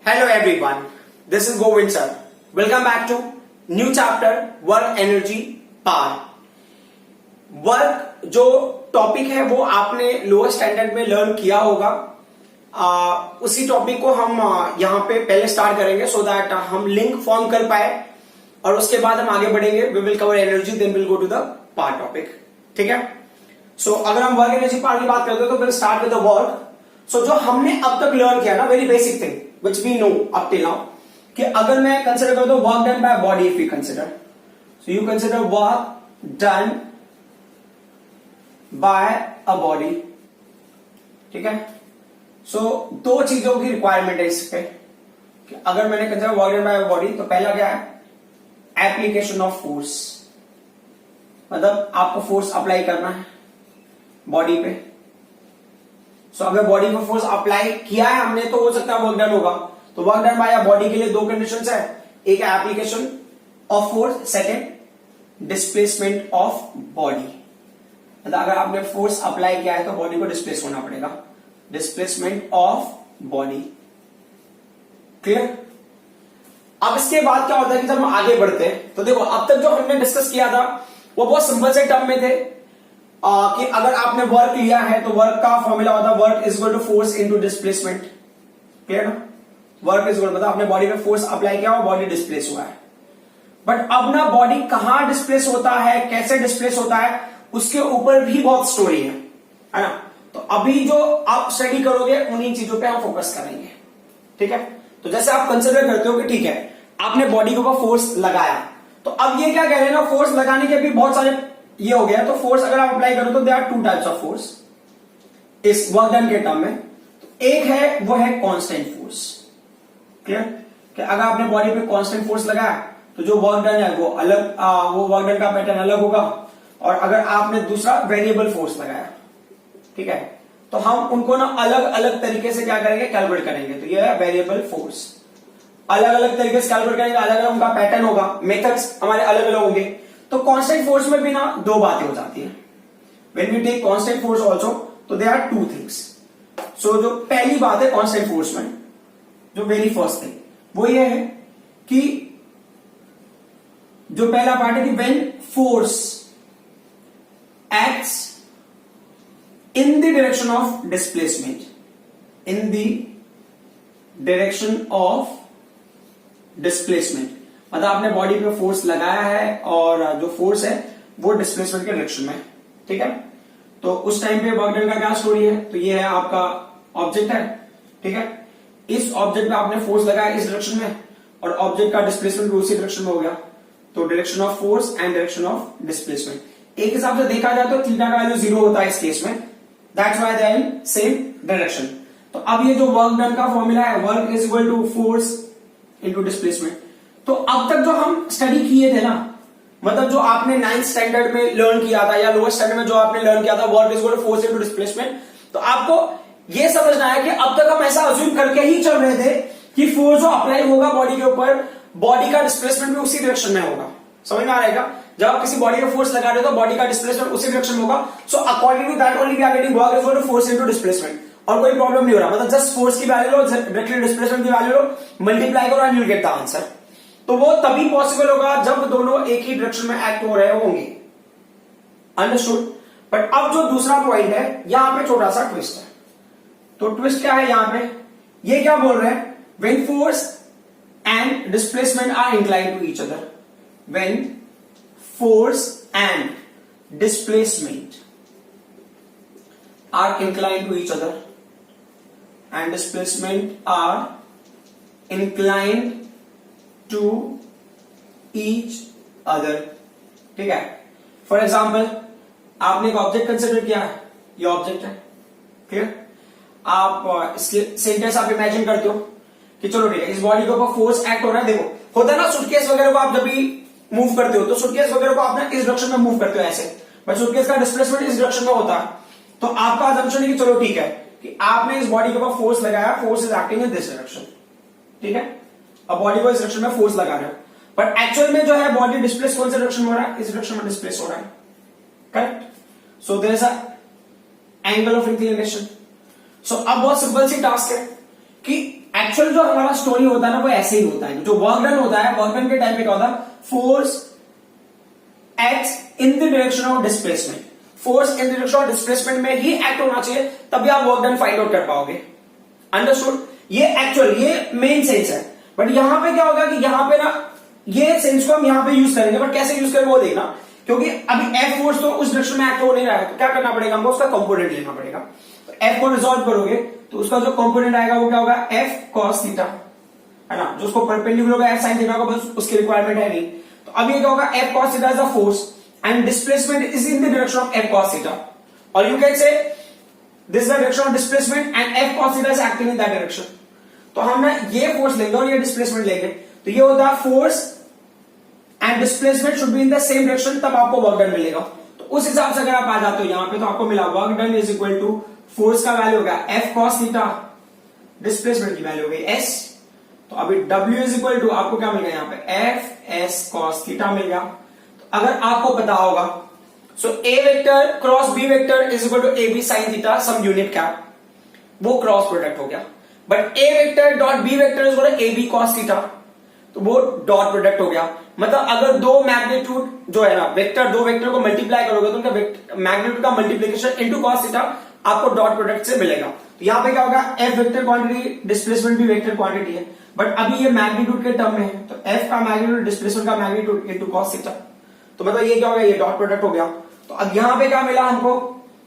Hello everyone, this is Govind sir. Welcome back to new chapter work energy power. Work जो topic है वो आपने lower standard में learn किया होगा. उसी टॉपिक को हम यहाँ पे पहले स्टार्ट करेंगे सो दैट हम लिंक फॉर्म कर पाए और उसके बाद हम आगे बढ़ेंगे. We will cover energy then will go to the part topic. ठीक है. सो अगर हम वर्क एनर्जी पार्ट की बात करते हैं तो will start with the work. So जो हमने अब तक लर्न किया ना, very basic thing which we know up till now, कि अगर मैं कंसिडर करता हूं work done by body. If you consider, so you consider work done bye a body. ठीक है. सो दो चीजों की रिक्वायरमेंट है इस पे कि अगर मैंने consider work done bye a body तो पहला क्या है, एप्लीकेशन ऑफ फोर्स. मतलब आपको फोर्स अप्लाई करना है बॉडी पे. सो अगर बॉडी पर फोर्स अप्लाई किया है हमने तो हो सकता है वर्क डन होगा. तो वर्क डन बाय बॉडी के लिए दो कंडीशंस है. एक है application of force, second displacement of body. मतलब अगर आपने फोर्स अप्लाई किया है तो बॉडी को डिस्प्लेस होना पड़ेगा. Displacement of body. क्लियर. अब इसके बाद क्या होता है कि जब हम आगे बढ़ते हैं तो देखो अब तक जो हमने डिस्कस किया था वो बहुत सिंपल से टर्म में थे कि अगर आपने वर्क लिया है तो वर्क का फॉर्मूला होता है work is equal to force into displacement. Clear ना. वर्क इज इक्वल मतलब आपने बॉडी पे फोर्स अप्लाई किया और बॉडी डिस्प्लेस हुआ है. बट अब ना बॉडी कहां डिस्प्लेस होता है, कैसे डिस्प्लेस होता है, उसके ऊपर भी बहुत स्टोरी है ना. तो अभी जो आप स्टडी करोगे उन्हीं चीजों पे हम फोकस करेंगे. ठीक है. तो जैसे आप कंसिडर करते हो कि ठीक है आपने बॉडी के ऊपर फोर्स लगाया, तो अब ये क्या कह रहे हैं ना, फोर्स लगाने के भी बहुत सारे ये हो गया. तो फोर्स अगर आप अप्लाई करो तो they are two types of force इस वर्क डन के टर्म में. तो एक है वो है कांस्टेंट फोर्स. क्लियर. कि अगर आपने बॉडी पे कांस्टेंट फोर्स लगाया तो जो वर्क डन है वो अलग, वो वर्क डन का पैटर्न अलग होगा. और अगर आपने दूसरा वेरिएबल फोर्स लगाया, ठीक है, तो हम उनको ना अलग अलग तरीके से क्या करेंगे, कैलकुलेट करेंगे. तो ये है वेरिएबल फोर्स. अलग अलग तरीके से कैलकुलेट करेंगे, अलग अलग उनका पैटर्न होगा, मेथड्स हमारे अलग अलग होंगे. तो कांस्टेंट फोर्स में भी ना दो बातें हो जाती है. When we take constant force also तो they are two things. So जो पहली बात है कांस्टेंट फोर्स में, जो वेरी फर्स्ट थिंग वो ये है कि जो पहला पार्ट है कि when force acts in the direction of displacement, in the direction of displacement, मतलब आपने बॉडी पे फोर्स लगाया है और जो फोर्स है वो डिस्प्लेसमेंट के डायरेक्शन में. ठीक है. तो उस टाइम पे वर्क डन का क्या स्टोरी है, तो ये है आपका ऑब्जेक्ट है. ठीक है. इस ऑब्जेक्ट में आपने फोर्स लगाया इस डायरेक्शन में और ऑब्जेक्ट का डिस्प्लेसमेंट भी उसी डायरेक्शन में हो गया. तो direction of force and direction of displacement एक हिसाब से देखा जाए तो थीटा का वैल्यू 0 होता है इस केस में. That's why they are in same direction. तो अब ये जो वर्क डन का फॉर्मूला है, work is equal to force into displacement. तो अब तक जो हम स्टडी किए थे ना, मतलब जो आपने 9th स्टैंडर्ड में लर्न किया था या लोअर स्टैंडर्ड में जो आपने लर्न किया था work is equal to force into displacement, तो आपको ये समझना है कि अब तक हम ऐसा अज्यूम करके ही चल रहे थे कि फोर्स जो अप्लाई होगा बॉडी के ऊपर, बॉडी का डिस्प्लेसमेंट भी उसी डायरेक्शन में होगा. समझ में आ रहेगा. जब आप किसी बॉडी पे फोर्स लगा रहे हो तो बॉडी का डिस्प्लेसमेंट उसी डायरेक्शन में होगा. So according to that only we are getting work is equal to force into displacement. और कोई प्रॉब्लम नहीं हो रहा, मतलब जस्ट फोर्स की वैल्यू लो, डायरेक्टली डिस्प्लेसमेंट की वैल्यू लो, मल्टीप्लाई करो and you get the answer. तो वो तभी पॉसिबल होगा जब दोनों एक ही डायरेक्शन में एक्ट हो रहे होंगे. अंडरस्टूड. बट अब जो दूसरा पॉइंट है यहां पे छोटा सा ट्विस्ट है. तो ट्विस्ट क्या है यहां पे, ये क्या बोल रहे हैं, when force and displacement are inclined to each other, when force and displacement are inclined to each other and displacement are inclined to each other. ठीक है. फॉर एग्जाम्पल आपने एक ऑब्जेक्ट कंसिडर किया है, ये ऑब्जेक्ट है. क्लियर. आप इसके सेंटेंस आप इमेजिन करते हो कि चलो ठीक है इस बॉडी के ऊपर फोर्स एक्ट हो रहा है. देखो होता है ना सूटकेस वगैरह को आप जब भी मूव करते हो तो सूटकेस वगैरह को आपने इस डायरेक्शन में मूव करते हो ऐसे, बट सूटकेस का डिस्प्लेसमेंट इस डायरेक्शन में होता है. तो आपका असम्पशन है कि चलो ठीक है कि आपने इस बॉडी के ऊपर फोर्स लगाया, force is acting in this direction. ठीक है. अब बॉडी को इस डायरेक्शन में फोर्स लगा रहे हो, बट एक्चुअल में जो है बॉडी डिस्प्लेस कौन से डायरेक्शन में हो रहा है, इस डायरेक्शन में डिस्प्लेस हो रहा है. Correct. So there is a angle of inclination. So अब बहुत सिंपल सी टास्क है कि एक्चुअल जो हमारा स्टोरी होता है ना वो ऐसे ही होता है। जो वर्क डन होता है, वर्क डन के टाइम पे क्या होता है, force acts in the direction of displacement. Force in the direction of displacement में ही एक्ट होना चाहिए, तभी आप वर्क डन फाइंड आउट कर पाओगे। अंडरस्टूड? ये एक्चुअल, ये मेन सेंस है। बट यहां पे क्या होगा कि यहां पे ना ये सेंस को हम यहां पे यूज करेंगे, बट कैसे यूज करेंगे वो देखना, क्योंकि अभी एफ फोर्स तो उस डायरेक्शन में एक्ट हो नहीं रहा है, तो क्या करना पड़ेगा हमको, उसका कंपोनेंट लेना पड़ेगा। तो एफ को रिजॉल्व करोगे तो उसका जो कंपोनेंट आएगा वो क्या होगा, एफ कॉस थीटा, है ना, जो उसको परपेंडिकुलर होगा एफ साइन थीटा को, बस उसकी रिक्वायरमेंट है नहीं। तो अब ये क्या होगा, F cos theta is the force and displacement is in the direction of F cos theta, और you can say this is the direction of displacement and F cos theta is acting in that direction. तो हम ना ये force लेंगे और ये displacement लेंगे, तो ये होता है force and displacement should be in the same direction, तब आपको वर्क डन मिलेगा। तो उस हिसाब से अगर आप आ जाते हो यहां पे, तो आपको मिला work done is equal to force का वैल्यू हो गया एफ कॉस थीटा, डिस्प्लेसमेंट की वैल्यू हो गई एस, तो अभी W इज इक्वल टू आपको क्या मिल गया यहाँ पे एफ एस कॉस थीटा मिल गया। तो अगर आपको पता होगा, so A vector cross B vector is equal to A B sine theta some unit cap, वो क्रॉस प्रोडक्ट हो गया। But A vector dot B vector is equal to A B cos theta, तो वो dot product हो गया। मतलब अगर दो मैग्नीट्यूड जो है ना वेक्टर, दो वेक्टर को मल्टीप्लाई करोगे तो उनका मैग्नीट्यूड का मल्टीप्लीकेशन इनटू कॉस थीटा आपको डॉट प्रोडक्ट से मिलेगा। तो यहां पे क्या होगा, एफ वेक्टर क्वांटिटी, डिस्प्लेसमेंट भी वेक्टर क्वांटिटी है, बट अभी ये मैग्नीट्यूड के टर्म में है, तो एफ का मैग्नीट्यूड डिस्प्लेसमेंट का मैग्नीट्यूड इनटू कॉस थीटा, तो मतलब ये क्या हो गया, ये डॉट प्रोडक्ट हो गया। तो अब यहां पे क्या मिला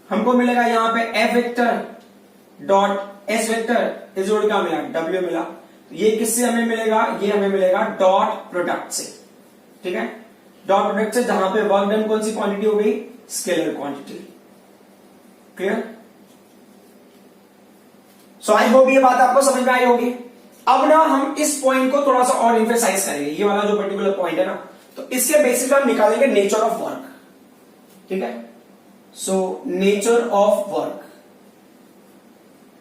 हमको मिलेगा यहाँ पे F vector dot S vector is क्या मिला, डब्ल्यू मिला। तो ये किससे हमें मिलेगा, ये हमें मिलेगा डॉट प्रोडक्ट से, ठीक है, डॉट प्रोडक्ट से, जहां पे वर्क डन कौन सी क्वांटिटी हो गई, scalar quantity. Clear? So I hope ये बात आपको समझ में आई होगी। अब ना हम इस पॉइंट को थोड़ा सा और एम्फेसाइज करेंगे, ये वाला जो पर्टिकुलर पॉइंट है ना, तो इसके बेसिस पे हम निकालेंगे नेचर ऑफ वर्क, ठीक है। So nature of work,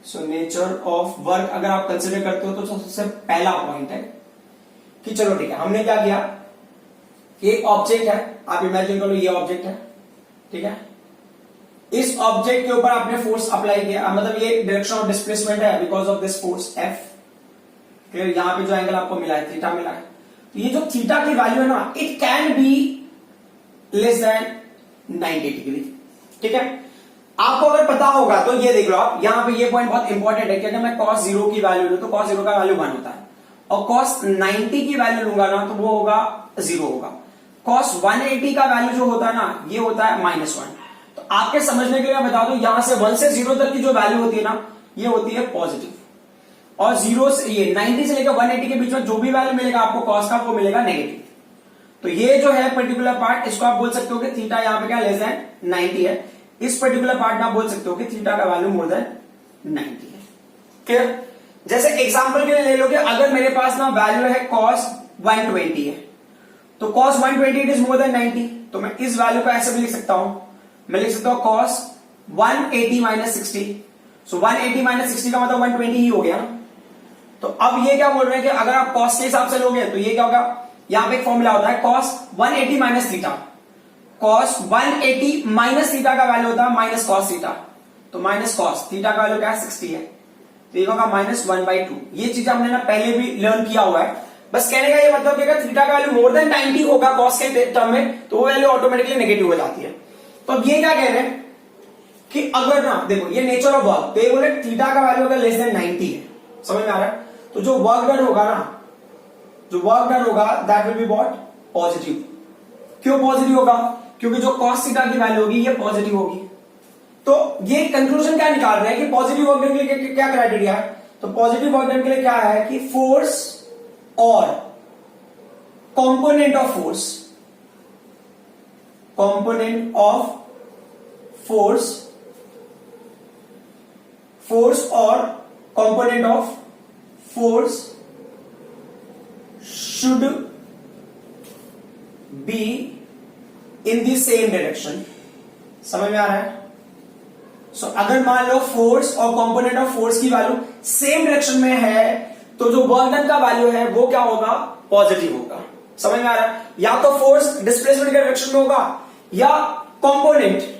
so nature of work अगर आप कंसिडर करते हो तो सबसे पहला पॉइंट है कि चलो ठीक है, हमने क्या किया, एक ऑब्जेक्ट है, आप इमेजिन करो ये ऑब्जेक्ट है, ठीक है, इस ऑब्जेक्ट के ऊपर आपने फोर्स अप्लाई किया, मतलब ये डायरेक्शन ऑफ डिस्प्लेसमेंट है because of this force F. Clear? यहां पे जो एंगल आपको मिला है थीटा मिला है, तो ये जो थीटा की वैल्यू है ना, it can be less than 90 degree, ठीक है। आपको अगर पता होगा तो ये देख लो आप, यहां पे ये पॉइंट बहुत इंपॉर्टेंट है कि अगर मैं cos 0 की वैल्यू लूं तो cos 0 का वैल्यू 1 होता है, और cos 90 की वैल्यू लूंगा ना तो वो होगा 0 होगा। cos 180 का वैल्यू जो होता है ना, ये होता है -1। तो आपके समझने के लिए मैं बता दूं, यहां से 1 से 0 तक की जो वैल्यू होती है ना, ये होती है पॉजिटिव, और 0 से ये 90 से लेकर 180 के बीच में जो भी वैल्यू मिलेगा आपको cos का, वो मिलेगा नेगेटिव। तो ये जो है पर्टिकुलर पार्ट, इसको आप बोल सकते हो कि थीटा यहां पे क्या लेस देन 90 है। इस पर्टिकुलर पार्ट में आप बोल सकते हो कि थीटा का वैल्यू मोर देन 90 है। क्लियर? जैसे एग्जांपल के लिए ले लो कि अगर मेरे पास ना वैल्यू है cos 120 है, तो cos 120 it is more than 90, तो मैं इस वैल्यू को ऐसे भी लिख सकता हूं, मैं लिख सकता हूं cos 180 माइनस 60। सो 180 माइनस 60 का मतलब 120 ही हो गया ना। तो अब ये क्या बोल रहे हैं कि अगर आप cos के हिसाब से लोगे तो ये क्या होगा, यहां पे एक फॉर्मूला होता है cos 180 minus theta, cos 180 minus theta का वैल्यू होता है माइनस cos थीटा, तो माइनस cos थीटा का वैल्यू क्या है 60 है, तो ये होगा -1/2। ये चीज हमने ना पहले भी लर्न किया हुआ है, बस कहने का ये मतलब कि अगर थीटा का वैल्यू मोर देन 90 होगा cos के टर्म में, तो वो वैल्यू ऑटोमेटिकली नेगेटिव हो जाती है। तो अब ये क्या कह रहे हैं कि अगर ना देखो ये नेचर ऑफ वर्क, तो ये बोले थीटा का वैल्यू अगर लेस देन 90 है, समझ में आ रहा है, तो जो वर्क डन होगा ना, जो वर्क डन होगा that will be what, positive. क्यों पॉजिटिव होगा, क्योंकि जो cos थीटा की वैल्यू होगी ये पॉजिटिव होगी। तो ये कंक्लूजन क्या निकाल रहे हैं कि पॉजिटिव वर्क डन के लिए क्या क्राइटेरिया है, तो पॉजिटिव वर्क डन के लिए क्या है कि फोर्स और component of force, component of force, force और component of force should be in the same direction. समझ में आ रहा है? सो अगर मान लो फोर्स और कंपोनेंट ऑफ फोर्स की वैल्यू सेम डायरेक्शन में है, तो जो वर्क डन का वैल्यू है वो क्या होगा, पॉजिटिव होगा। समझ में आ रहा है? या तो फोर्स डिस्प्लेसमेंट के डायरेक्शन में होगा या कंपोनेंट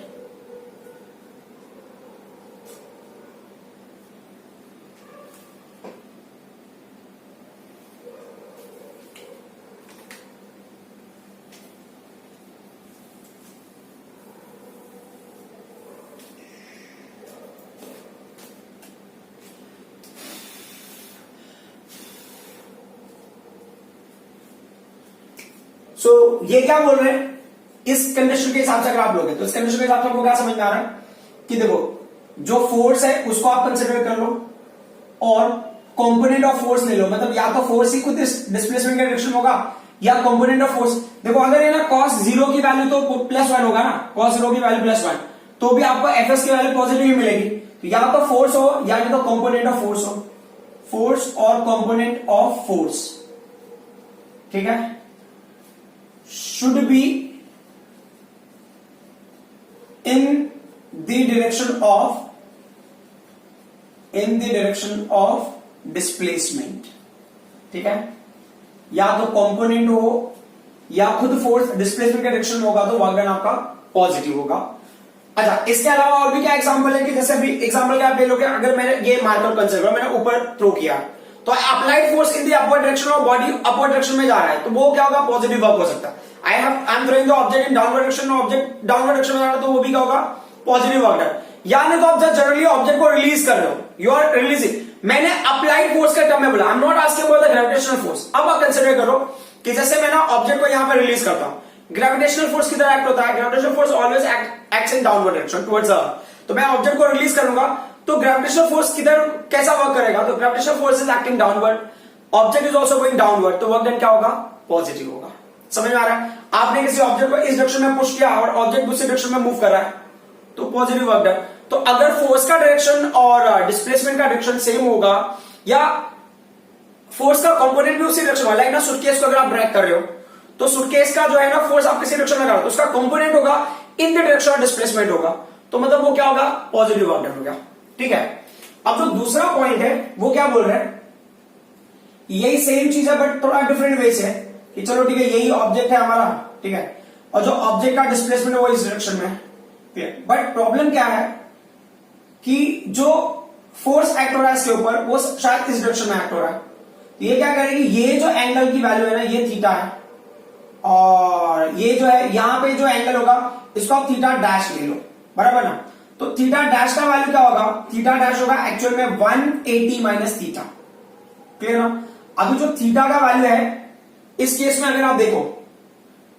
सो ये क्या बोल रहे हैं, इस कंडीशन के हिसाब से अगर आप लोगे तो इस कंडीशन के हिसाब से आपको क्या समझ में आ रहा है कि देखो जो फोर्स है उसको आप कंसिडर कर लो और कंपोनेंट ऑफ फोर्स ले लो, मतलब या तो फोर्स ही खुद डिस्प्लेसमेंट का डायरेक्शन होगा या कंपोनेंट ऑफ फोर्स। देखो अगर ये ना cos 0 की वैल्यू तो +1 होगा ना, cos 0 की वैल्यू +1, तो भी आपको Fs की वैल्यू पॉजिटिव ही मिलेगी। तो या तो फोर्स हो या तो कंपोनेंट ऑफ फोर्स हो, फोर्स और कंपोनेंट ऑफ फोर्स, ठीक है, should be in the direction of displacement, ठीक है, या तो कंपोनेंट हो या खुद फोर्स डिस्प्लेसमेंट के डायरेक्शन में होगा तो वर्क डन आपका पॉजिटिव होगा। अच्छा, इसके अलावा और भी क्या एग्जांपल है कि जैसे अभी एग्जांपल क्या आप ले लोगे, अगर मैंने ये मार्कर कंसिडर करो, मैंने ऊपर थ्रो किया तो applied force in the upward direction of body upward direction में जा रहा है तो वो क्या होगा, पॉजिटिव वर्क हो सकता है। I am throwing the object in downward direction, object downward direction में जा रहा है तो वो भी क्या होगा, पॉजिटिव वर्क डन। या नहीं तो आप जब जनरली ऑब्जेक्ट को रिलीज कर रहे हो, यू आर रिलीजिंग, मैंने अप्लाइड फोर्स का टर्म में बोला, I am not asking about the gravitational force. अब आप कंसीडर करो कि जैसे मैं ना ऑब्जेक्ट को यहां पर रिलीज करता हूं, ग्रेविटेशनल फोर्स किधर एक्ट होता है, gravitational force always acts in downward direction towards अर्थ। तो मैं ऑब्जेक्ट को रिलीज करूंगा तो ग्रेविटेशनल फोर्स किधर कैसा वर्क करेगा, तो gravitational force is acting downward, object is also going downward, तो वर्क डन क्या होगा, पॉजिटिव होगा। समझ में आ रहा है, आपने किसी ऑब्जेक्ट को इस डायरेक्शन में पुश किया और ऑब्जेक्ट दूसरी डायरेक्शन में मूव कर रहा है तो पॉजिटिव वर्क डन। तो अगर फोर्स का डायरेक्शन और डिस्प्लेसमेंट का डायरेक्शन सेम होगा या फोर्स का कंपोनेंट भी उसी डायरेक्शन में, लाइक ना सूटकेस को अगर आप ड्रैग कर रहे हो तो सूटकेस का जो है ना फोर्स आप किसी डायरेक्शन में कर रहे हो तो उसका कंपोनेंट होगा इन द डायरेक्शन ऑफ डिस्प्लेसमेंट होगा, तो मतलब वो क्या होगा, पॉजिटिव वर्क डन हो गया, ठीक है। अब जो दूसरा पॉइंट है वो क्या बोल रहे हैं, यही सेम चीज है बट थोड़ा डिफरेंट वे से है कि चलो ठीक है यही ऑब्जेक्ट है हमारा, ठीक है, और जो ऑब्जेक्ट का डिस्प्लेसमेंट है वो इस डायरेक्शन में है, बट प्रॉब्लम क्या है कि जो फोर्स एक्ट हो रहा है इसके ऊपर वो शायद इस डायरेक्शन में एक्ट हो रहा है। तो ये क्या करेगी, ये जो एंगल की वैल्यू है ना ये थीटा है और ये जो है यहां पे जो एंगल होगा इसको आप थीटा डैश ले लो, बराबर ना। तो थीटा डैश का वैल्यू क्या होगा, थीटा डैश होगा एक्चुअल में 180 माइनस थीटा, क्लियर ना। अभी जो थीटा का वैल्यू है इस केस में अगर आप देखो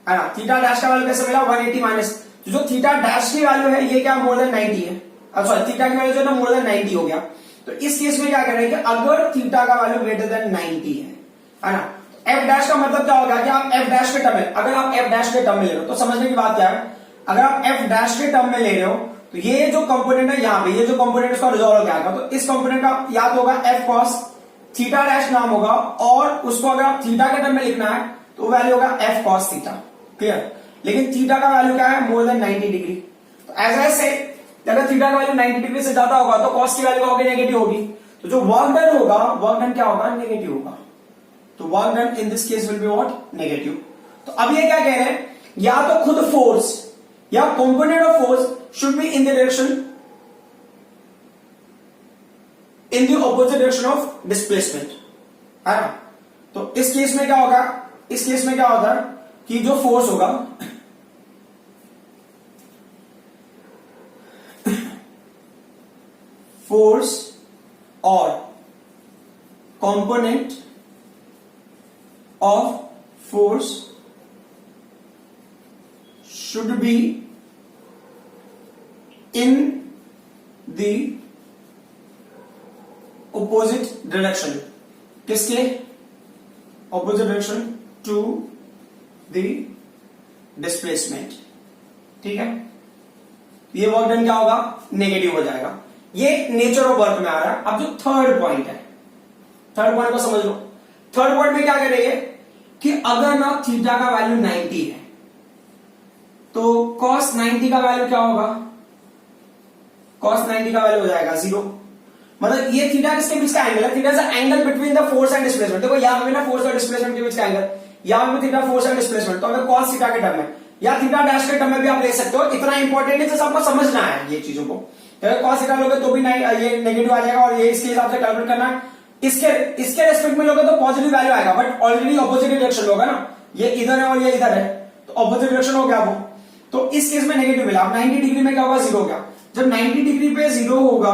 है ना, थीटा डैश का वैल्यू कैसे मिला, 180 माइनस, जो थीटा डैश की वैल्यू है ये क्या मोर देन 90 है, सॉरी थीटा की वैल्यू जो है ना मोर देन 90 हो गया। तो इस केस में क्या कह रहे हैं कि अगर थीटा का वैल्यू ग्रेटर देन 90 है ना, एफ डैश का मतलब क्या होगा कि आप एफ डैश के टर्म में, अगर आप एफ डैश के टर्म में ले रहे हो तो समझने की बात क्या है, अगर आप एफ डैश के टर्म में ले रहे हो तो ये जो कंपोनेंट है यहाँ पे, ये जो कंपोनेंट उसका रिजॉल्व क्या आएगा, तो इस कंपोनेंट का याद होगा एफ कॉस थीटा डैश नाम होगा और उसको अगर आप थीटा के टर्म में लिखना है तो वैल्यू होगा एफ कॉस थीटा, क्लियर। लेकिन थीटा का वैल्यू क्या है, मोर देन 90 डिग्री। तो एज आई से अगर थीटा का वैल्यू 90 डिग्री से ज्यादा होगा तो कॉस की वैल्यू होगी नेगेटिव होगी, तो जो वर्क डन होगा वर्क डन क्या होगा, नेगेटिव होगा। तो work done in this case will be what, negative. तो अब ये क्या कह रहे हैं, या तो खुद फोर्स या component of force should be in the direction in the opposite direction of displacement, है ना। तो इस केस में क्या होगा, इस केस में क्या होता है कि जो फोर्स होगा फोर्स और component of force should be in the opposite direction, किसके opposite direction to the displacement, ठीक है। ये वर्क डन क्या होगा, नेगेटिव हो जाएगा। ये नेचर ऑफ वर्क में आ रहा है। अब जो थर्ड पॉइंट है, थर्ड पॉइंट को समझ लो। थर्ड पॉइंट में क्या करेंगे कि अगर ना थीटा का वैल्यू 90 है तो cos 90 का वैल्यू क्या होगा, cos 90 का वैल्यू हो जाएगा 0। मतलब ये थीटा किसके बीच का एंगल है, theta is angle between the force and displacement. देखो यहां पे ना फोर्स और डिस्प्लेसमेंट के बीच का एंगल, यहां पे थीटा फोर्स एंड डिस्प्लेसमेंट, तो अगर cos थीटा के टर्म में या थीटा डैश के टर्म में भी आप ले सकते हो। इतना इंपॉर्टेंट है, जैसे आपको समझना है ये चीजों को। अगर cos थीटा लोगे तो भी ये नेगेटिव आ जाएगा और ये इसके हिसाब से कैलकुलेट करना है। इसके रेस्पेक्ट में लोगे तो पॉजिटिव वैल्यू आएगा, बट ऑलरेडी ऑपोजिट डायरेक्शन होगा ना, ये इधर है और ये इधर है तो ऑपोजिट डायरेक्शन हो गया वो। तो इस केस में नेगेटिव मिला। अब 90 डिग्री में क्या होगा, 0 होगा। जब 90 डिग्री पे 0 होगा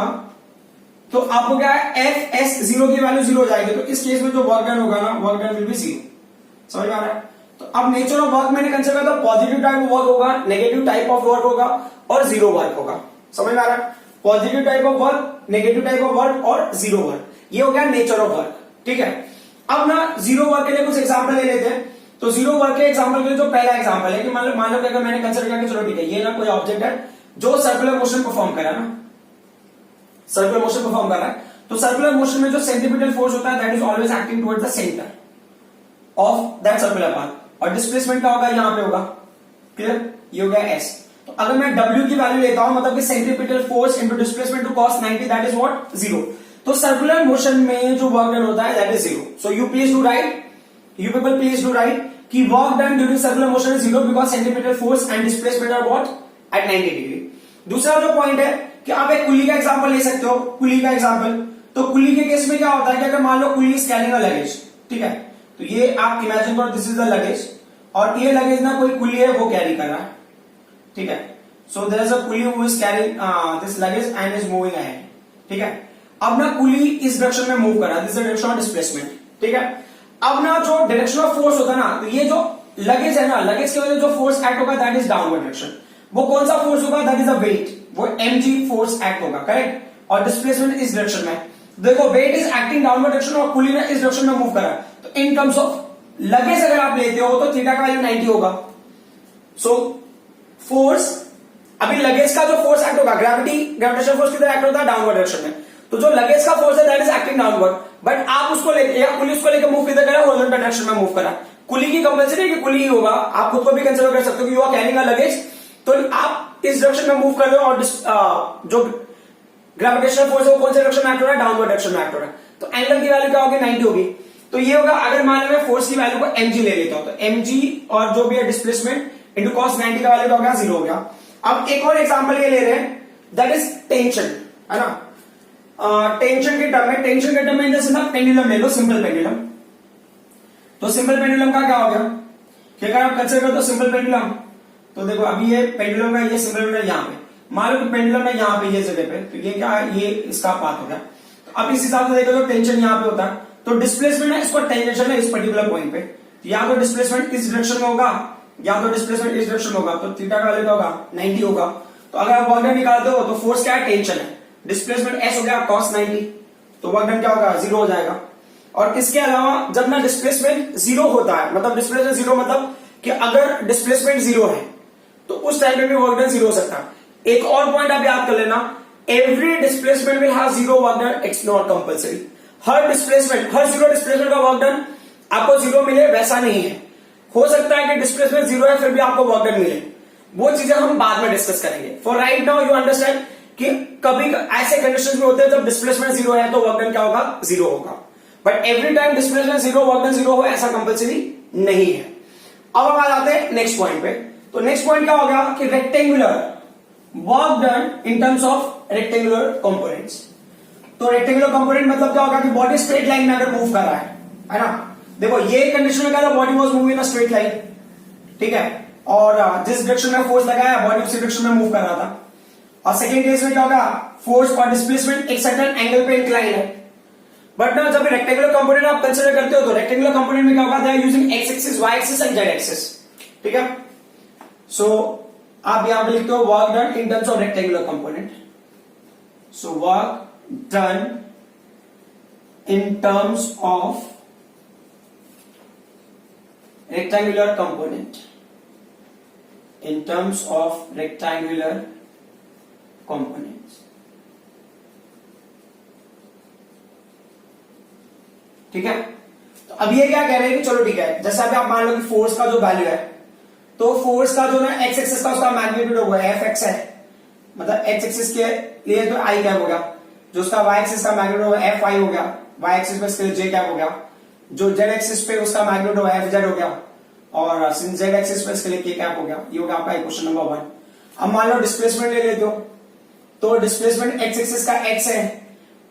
तो आपको क्या है, एफ एस 0 की वैल्यू 0 हो जाएगी। तो इस केस में जो वर्क डन होगा ना, वर्क डन विल बी 0। समझ में आ रहा है। तो अब नेचर ऑफ वर्क मैंने कंसिडर किया, तो पॉजिटिव टाइप ऑफ वर्क होगा, नेगेटिव टाइप ऑफ वर्क होगा और जीरो वर्क होगा। समझ में आ रहा है? Positive type of work, negative type of work और जीरो वर्क, ये हो गया नेचर ऑफ वर्क। ठीक है, अब ना जीरो वर्क के लिए कुछ एग्जांपल ले लेते हैं। तो जीरो वर्क के एग्जांपल के लिए जो पहला एग्जांपल है कि मान लो कि अगर मैंने कंसिडर किया कि चलो ठीक है, ये ना कोई ऑब्जेक्ट है जो सर्कुलर मोशन परफॉर्म कर रहा है ना, सर्कुलर मोशन परफॉर्म कर रहा है, तो सर्कुलर मोशन में जो सेंट्रीपिटल फोर्स होता है that is always acting towards the centre of that circular path, और डिस्प्लेसमेंट क्या होगा, यहां पे होगा। क्लियर? ये हो गया एस। तो अगर मैं W की वैल्यू लेता हूं, मतलब कि centripetal force into displacement to cos 90 that is what, zero. तो सर्कुलर मोशन में जो वर्क डन होता है that is zero. So you please do write, you people please do write कि work done during circular motion is zero because centripetal force and displacement are what, at 90 degree. दूसरा जो point है कि आप एक कुली का एग्जांपल ले सकते हो, कुली का एग्जांपल। तो कुली के केस में क्या होता है कि अगर मान लो कुली इज कैरिंग अ लगेज, ठीक है, तो ये आप इमेजिन करो दिस इज द लगेज, और ये लगेज ना कोई कुली है वो कैरी कर रहा है। ठीक है, so there is a coolie who is carrying this luggage and is moving ahead. ठीक है, अब ना कुली इस डायरेक्शन में मूव कर रहा है, this is the direction of displacement. ठीक है, अब ना जो डायरेक्शन ऑफ फोर्स होता है ना, तो ये जो लगेज है ना, लगेज की वजह से जो फोर्स एक्ट होगा दैट इज डाउनवर्ड डायरेक्शन। वो कौन सा फोर्स होगा, दैट इज अ वेट, वो mg फोर्स एक्ट होगा, करेक्ट। और डिस्प्लेसमेंट इस डायरेक्शन में, देखो weight is acting downward direction और कुली ने इस डायरेक्शन में मूव करा। तो इन टर्म्स ऑफ लगेज अगर आप लेते हो तो थीटा का वैल्यू 90 होगा। सो फोर्स, अभी लगेज का जो फोर्स एक्ट होगा, ग्रेविटेशन फोर्स किधर एक्ट होता है, डाउनवर्ड डायरेक्शन में। तो जो लगेज का फोर्स है that is acting downward, but आप उसको लेके या कुली उसको लेके मूव किधर करा, हॉरिजॉन्टल डायरेक्शन में मूव करा। कुली की कंपल्सरी है कि कुली ही होगा, आप खुद को भी कंसिडर कर सकते हो कि you are carrying a luggage, तो आप इस डायरेक्शन में मूव कर रहे हो, और जो ग्रेविटेशनल फोर्स है वो कौन से डायरेक्शन में एक्ट हो रहा है, डाउनवर्ड डायरेक्शन में एक्ट हो रहा है। तो एंगल की वैल्यू क्या होगी, 90 होगी। तो ये होगा, अगर मान लो मैं फोर्स की वैल्यू को mg ले लेता हूं, तो mg और जो भी है डिस्प्लेसमेंट इंटू cos 90 का वैल्यू क्या हो गया, जीरो हो गया। अब एक और एग्जांपल ये ले रहे हैं, दैट इज टेंशन, है ना। टेंशन के टर्म में, टेंशन के टर्म में जैसे ना पेंडुलम ले लो, सिंपल पेंडुलम। तो सिंपल पेंडुलम का क्या हो गया कि अगर आप कंसिडर करो तो सिंपल पेंडुलम, तो देखो अभी ये पेंडुलम है, ये सिंपल पेंडुलम यहाँ पे, मान लो कि पेंडुलम है यहाँ पे ये जगह पे, तो ये क्या है, ये इसका पाथ हो गया। तो अब इस हिसाब से देखो तो टेंशन यहाँ पे होता है, तो डिस्प्लेसमेंट है इसको टेंशन है इस पर्टिकुलर पॉइंट पे, या तो डिस्प्लेसमेंट इस डायरेक्शन में होगा या तो डिस्प्लेसमेंट इस डायरेक्शन में होगा, तो थीटा का वैल्यू क्या होगा, 90 होगा। तो अगर आप वर्क डन निकालते हो तो फोर्स क्या है, टेंशन है, डिस्प्लेसमेंट एस हो गया cos 90, तो वर्क डन क्या होगा, जीरो हो जाएगा। और इसके अलावा जब ना डिस्प्लेसमेंट जीरो होता है, मतलब डिस्प्लेसमेंट जीरो मतलब कि अगर डिस्प्लेसमेंट जीरो है तो उस टाइम पे भी वर्क डन जीरो हो सकता है। एक और पॉइंट आप याद कर लेना, every displacement will have zero work done, it's not compulsory. Her displacement, her zero displacement का वर्क डन आपको जीरो मिले वैसा नहीं है। हो सकता है कि डिस्प्लेसमेंट जीरो है फिर भी आपको वर्क डन मिले, वो चीजें हम बाद में डिस्कस करेंगे। For right now you understand कि कभी ऐसे कंडीशन में होते हैं जब डिस्प्लेसमेंट जीरो है तो वर्क डन क्या होगा, जीरो होगा। But every time displacement zero work done zero हो ऐसा कंपल्सरी नहीं है। अब हम आ जाते हैं नेक्स्ट पॉइंट पे। तो नेक्स्ट पॉइंट क्या होगा कि rectangular work done in terms of rectangular components. तो रेक्टेंगुलर कंपोनेंट मतलब क्या होगा कि बॉडी स्ट्रेट लाइन में अगर मूव कर रहा है ना। देखो ये कंडीशन में क्या था, body was moving in a straight line, ठीक है, और जिस डायरेक्शन में फोर्स लगाया बॉडी उसी डायरेक्शन में मूव कर रहा था। और सेकेंड केस में क्या होगा, फोर्स और डिस्प्लेसमेंट एक सर्टेन एंगल पे इंक्लाइन है। बट ना जब रेक्टेंगुलर कंपोनेंट आप कंसिडर करते हो तो रेक्टेंगुलर कंपोनेंट में क्या होगा, they are using X axis, Y axis and Z axis, ठीक है। सो आप यहां पे लिखते हो work done in terms of rectangular component. So work done in terms of rectangular component, in terms of rectangular components, ठीक है। तो अब ये क्या कह रहे हैं कि चलो ठीक है, जैसा कि आप मान लो कि फोर्स का जो वैल्यू है, तो फोर्स का जो ना एक्स एक्सिस का उसका मैग्नीट्यूड होगा एफ एक्स है, मतलब एक्स एक्सिस के लिए तो आई कैप हो गया, जो उसका वाई एक्सिस का मैग्नीट्यूड होगा एफ आई हो गया, वाई एक्सिस पे इसके लिए जे कैप हो गया, जो जेड एक्सिस पे उसका मैग्नीट्यूड होगा एफ जेड हो गया, और सिंस जेड एक्सिस पे इसके लिए के कैप हो गया। ये होगा आपका इक्वेशन नंबर 1। अब मान लो डिस्प्लेसमेंट ले लेते हो, तो डिस्प्लेसमेंट एक्स एक्सिस का एक्स है,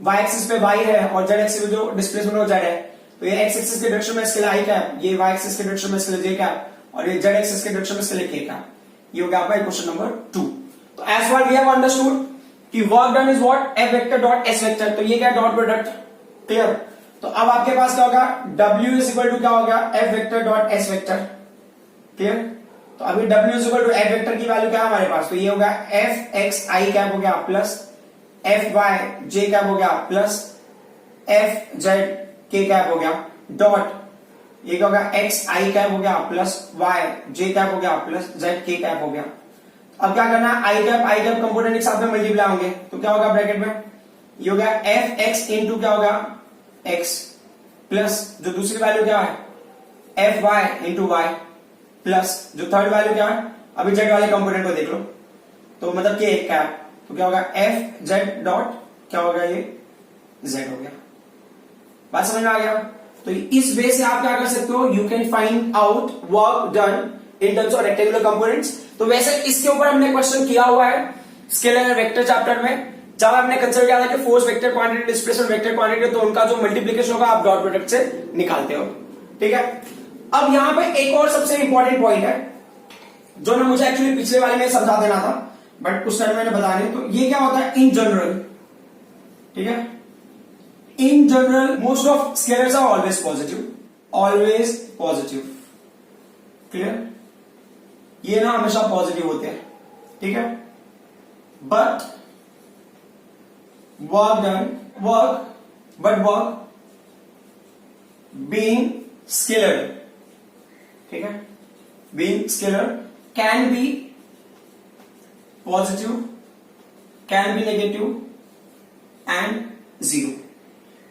वाई एक्सिस पे वाई है, और जेड एक्सिस पे जो डिस्प्लेसमेंट हो जेड है, तो ये एक्स एक्सिस के डायरेक्शन में इसके लिए आई कैप, ये वाई एक्सिस के डायरेक्शन में इसके लिए जे कैप, और ये जेड एक्सिस के डायरेक्शन में इसके लिए के कैप। ये होगा आपका इक्वेशन नंबर 2। तो as far we have understood कि work done is what, F vector dot S vector, तो ये क्या डॉट प्रोडक्ट, क्लियर। तो अब आपके पास क्या होगा, W इज इक्वल टू क्या होगा, F vector dot S vector, clear? तो अभी W equal to F vector की वैल्यू क्या है हमारे पास, तो ये होगा एफ एक्स आई कैप हो गया प्लस एफ वाई जे कैप हो गया प्लस एफ जेड के कैप हो गया डॉट ये क्या होगा एक्स आई कैप हो गया प्लस वाई जे कैप हो गया प्लस जेड के कैप हो गया। अब क्या करना है, आई कैप कंपोनेंट एक साथ में मल्टीप्लाई होंगे तो क्या होगा ब्रैकेट में ये हो गया एफ एक्स इंटू क्या होगा एक्स प्लस जो दूसरी वैल्यू क्या है F Y into Y plus जो थर्ड वैल्यू क्या है, अभी जेड वाले कंपोनेंट को देख लो तो मतलब के एक कैप तो क्या होगा एफ जेड डॉट क्या होगा ये जेड हो गया। बात समझ में आ गया? तो इस वे से आप क्या कर सकते हो, you can find out work done in terms of rectangular components. तो वैसे इसके ऊपर हमने क्वेश्चन किया हुआ है स्केलर एंड वेक्टर चैप्टर में, जब हमने कंसिडर किया था कि force vector quantity displacement vector quantity, तो उनका जो मल्टीप्लिकेशन होगा आप डॉट प्रोडक्ट से निकालते हो। ठीक है, अब यहां पे एक और सबसे इंपॉर्टेंट पॉइंट है जो ना मुझे एक्चुअली पिछले वाले में समझा देना था बट उस टाइम मैंने बता नहीं, तो ये क्या होता है इन जनरल। ठीक है, in general most of scalars are always positive. Clear? ये ना हमेशा पॉजिटिव होते हैं। ठीक है, बट वर्क बीइंग स्केलर, ठीक है, being scalar can be positive, can be negative and zero.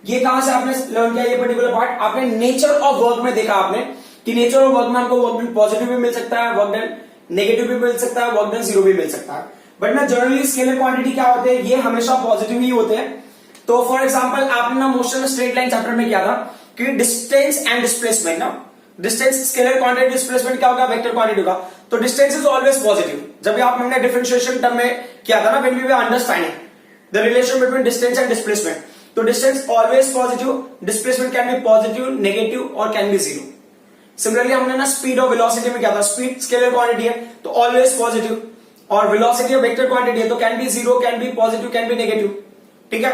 ये कहां से आपने लर्न किया, ये पर्टिकुलर पार्ट आपने नेचर ऑफ वर्क में देखा आपने कि नेचर ऑफ वर्क में हमको वर्क डन पॉजिटिव भी मिल सकता है, वर्क डन नेगेटिव भी मिल सकता है, वर्क डन जीरो भी मिल सकता है। बट ना जनरली स्केलर क्वांटिटी क्या होते हैं, ये हमेशा पॉजिटिव ही होते हैं। तो फॉर एग्जांपल आपने ना मोशन स्ट्रेट लाइन चैप्टर में किया था कि डिस्टेंस एंड डिस्प्लेसमेंट, ना डिस्टेंस स्केलर क्वांटिटी, डिस्प्लेसमेंट क्या होगा वेक्टर क्वांटिटी का, तो डिस्टेंस इज ऑलवेज पॉजिटिव। जब भी आप हमने डिफरेंशिएशन टर्म में किया था ना, when we were understanding the relation between distance and displacement, तो distance always positive, displacement can be positive, negative और कैन बी जीरो। सिमिलरली हमने ना स्पीड और वेलोसिटी में क्या था, स्पीड स्केलर क्वांटिटी है तो ऑलवेज पॉजिटिव, और वेलोसिटी और वेक्टर क्वांटिटी है तो can be zero, can be positive, can be negative. ठीक है,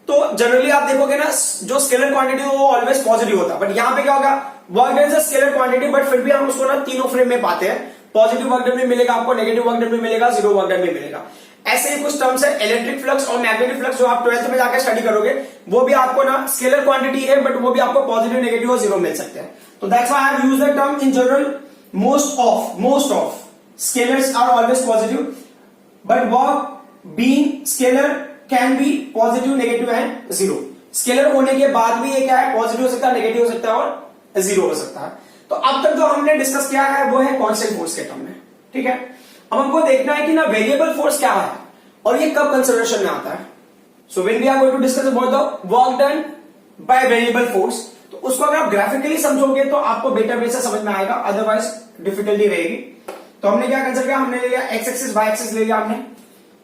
तो जनरली आप देखोगे ना जो स्केलर क्वांटिटी वो ऑलवेज पॉजिटिव होता है, बट यहां पे क्या होगा वर्क डन से स्केलर क्वांटिटी, बट फिर भी हम उसको ना तीनों फ्रेम में पाते हैं, पॉजिटिव वर्क डन भी मिलेगा आपको, नेगेटिव वर्क डन भी मिलेगा, जीरो वर्क डन भी मिलेगा। ऐसे ही कुछ टर्म्स है इलेक्ट्रिक फ्लक्स और मैग्नेटिक फ्लक्स जो आप 12th में जाकर स्टडी करोगे, वो भी आपको ना स्केलर क्वांटिटी है बट वो भी आपको पॉजिटिव, नेगेटिव और जीरो मिल सकते हैं। तो that's why I have used the term in general most of scalars are always positive but work being scalar can be positive, negative and zero. Scalar होने के बाद भी ये क्या है पॉजिटिव हो सकता है, नेगेटिव हो सकता है और जीरो हो सकता है। तो अब तक जो हमने डिस्कस किया है वो है कांस्टेंट फोर्स के टर्म में। ठीक है, अब हमको देखना है कि ना वेरिएबल फोर्स क्या है और ये कब कंसिडरेशन में आता है। So when we are going to discuss about the work done by variable force, तो उसको अगर आप ग्राफिकली समझोगे तो आपको बेटर वे से समझ में आएगा, अदरवाइज डिफिकल्टी रहेगी। तो हमने क्या कंसिडर किया, हमने ले लिया एक्स एक्सिस वाई एक्सिस ले लिया हमने,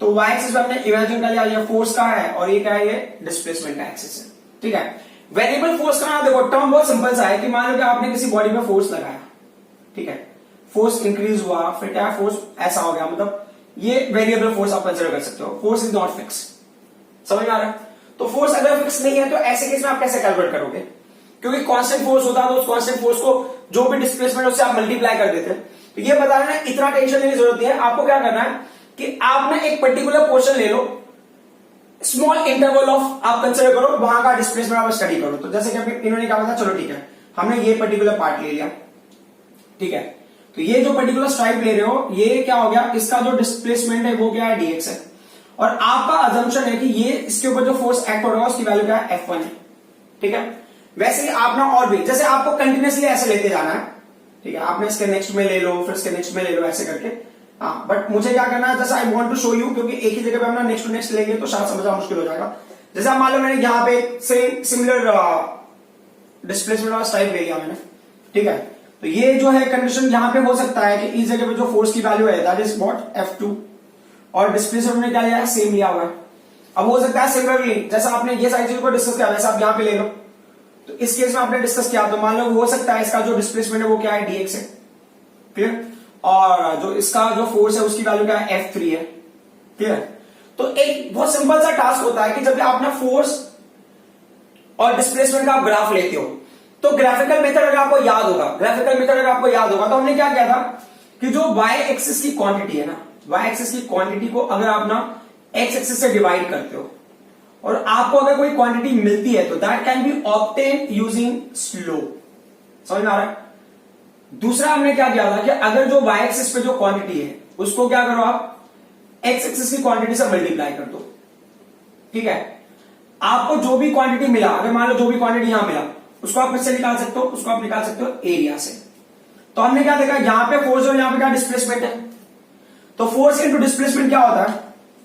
तो वाई एक्सिस पे हमने इमेजिन कर लिया ये फोर्स का है और ये क्या है, ये डिस्प्लेसमेंट का एक्सिस है। ठीक है, वेरिएबल फोर्स का ना देखो टर्म बहुत सिंपल सा है कि मान लो कि आपने किसी बॉडी में फोर्स लगाया, ठीक है, फोर्स इंक्रीज हुआ, फिर क्या फोर्स ऐसा हो गया, मतलब ये वेरिएबल फोर्स आप कंसिडर कर सकते हो। फोर्स इज नॉट फिक्स, समझ में आ रहा है? तो फोर्स अगर फिक्स नहीं है तो ऐसे केस में आप कैसे कैलकुलेट करोगे, क्योंकि कांस्टेंट फोर्स होता है तो उस कांस्टेंट फोर्स को जो भी डिस्प्लेसमेंट उससे आप मल्टीप्लाई कर देते हैं। तो ये बता रहे ना इतना टेंशन लेने की जरूरत नहीं है, आपको क्या करना है कि आप ना एक पर्टिकुलर पोर्शन ले लो, स्मॉल इंटरवल ऑफ आप कंसिडर करो, वहां का डिस्प्लेसमेंट आप स्टडी करो। तो जैसे कि इन्होंने कहा था, चलो ठीक है हमने ये पर्टिकुलर पार्ट ले लिया, ठीक है, तो ये जो पर्टिकुलर स्ट्राइप ले रहे हो ये क्या हो गया, इसका जो डिस्प्लेसमेंट है वो क्या है, dx है, और आपका अजम्पशन है कि ये इसके ऊपर जो फोर्स एक्ट हो रहा है उसकी वैल्यू क्या है, F1 है। ठीक है, वैसे ही आप ना और भी जैसे आपको कंटिन्यूसली ऐसे लेते जाना है, ठीक है, आपने इसके नेक्स्ट में ले लो, फिर इसके नेक्स्ट में ले लो, ऐसे करके। हाँ, बट मुझे क्या करना है, जैसे I want to show you, क्योंकि एक ही जगह पे हम ना नेक्स्ट टू नेक्स्ट लेंगे तो शायद समझना मुश्किल हो जाएगा। जैसे आप मान लो मैंने यहाँ पे सेम सिमिलर डिस्प्लेसमेंट वाला स्ट्राइप ले लिया मैंने, ठीक है, तो ये जो है कंडीशन यहाँ पे हो सकता है कि इस जगह पे जो फोर्स की वैल्यू है दैट इज व्हाट F2, और डिस्प्लेसमेंट ने क्या लिया है, सेम लिया हुआ है। अब हो सकता है सिमिलरली जैसा आपने ये सारी चीजों को डिस्कस किया वैसे आप यहाँ पे ले लो, तो इस केस में आपने डिस्कस किया तो मान लो हो सकता है इसका जो डिस्प्लेसमेंट है वो क्या है, dx है, क्लियर, और जो इसका जो फोर्स है उसकी वैल्यू क्या है, F3 है, क्लियर। तो एक बहुत सिंपल सा टास्क होता है कि जब आप ना फोर्स और डिस्प्लेसमेंट का आप ग्राफ लेते हो तो ग्राफिकल मेथड अगर आपको याद होगा, तो हमने क्या किया था कि जो वाई एक्सिस की क्वांटिटी है ना, वाई एक्सिस की क्वांटिटी को अगर आप ना एक्स एक्सिस से डिवाइड करते हो और आपको अगर कोई क्वांटिटी मिलती है तो that can be obtain using slope. समझ में आ रहा है? दूसरा हमने क्या किया था कि अगर जो वाई एक्सिस पे जो क्वांटिटी है उसको क्या करो आप एक्स एक्सिस की क्वांटिटी से मल्टीप्लाई कर दो। ठीक है, आपको जो भी क्वांटिटी मिला, अगर मान लो जो भी क्वांटिटी यहां मिला उसको आप किससे निकाल सकते हो, उसको आप निकाल सकते हो एरिया से। तो हमने क्या देखा, यहां पे फोर्स और यहां पे क्या डिस्प्लेसमेंट है, तो फोर्स इंटू डिस्प्लेसमेंट क्या होता है,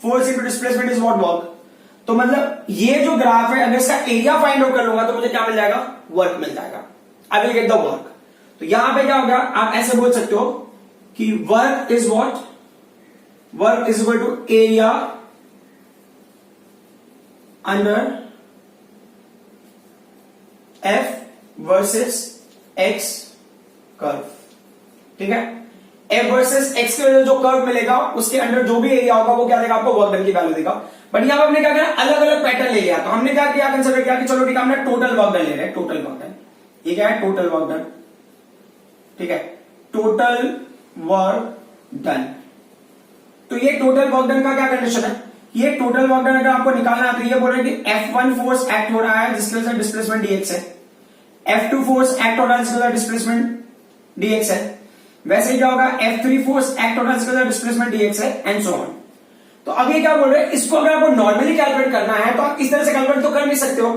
force into displacement is what work. तो मतलब ये जो ग्राफ है अगर इसका एरिया फाइंड आउट कर लूंगा तो मुझे क्या मिल जाएगा, वर्क मिल जाएगा। I will get the work. तो यहां पे क्या होगा, आप ऐसे बोल सकते हो कि work is what, work is equal to area under F versus X curve. ठीक है, एफ वर्सेस एक्स के जो कर्व मिलेगा उसके अंडर जो भी एरिया होगा वो क्या देगा आपको, वर्क डन की वैल्यू देगा। बट यहां पर हमने क्या किया, अलग अलग पैटर्न ले लिया। तो हमने क्या किया, कंसिडर किया कि चलो ठीक है हमने टोटल वर्क डन ले रहे हैं, टोटल वर्क डन। ये क्या है, टोटल वर्क डन। ठीक है, टोटल वर्क डन। तो ये टोटल वर्क डन का क्या कंडीशन है, ये टोटल वर्क डन अगर आपको निकालना है तो ये बोल रहे हैं कि F1 फोर्स एक्ट हो रहा है जिसकी वजह से डिस्प्लेसमेंट dx है, F2 फोर्स एक्ट हो रहा है जिसकी वजह से डिस्प्लेसमेंट dx है, वैसे ही क्या होगा F3 फोर्स एक्ट हो रहा है जिसकी वजह से डिस्प्लेसमेंट dx है, एंड सो ऑन। तो अब ये क्या बोल रहे हैं, इसको अगर आपको नॉर्मली कैलकुलेट करना है तो आप इस तरह से कैलकुलेट तो कर नहीं सकते हो।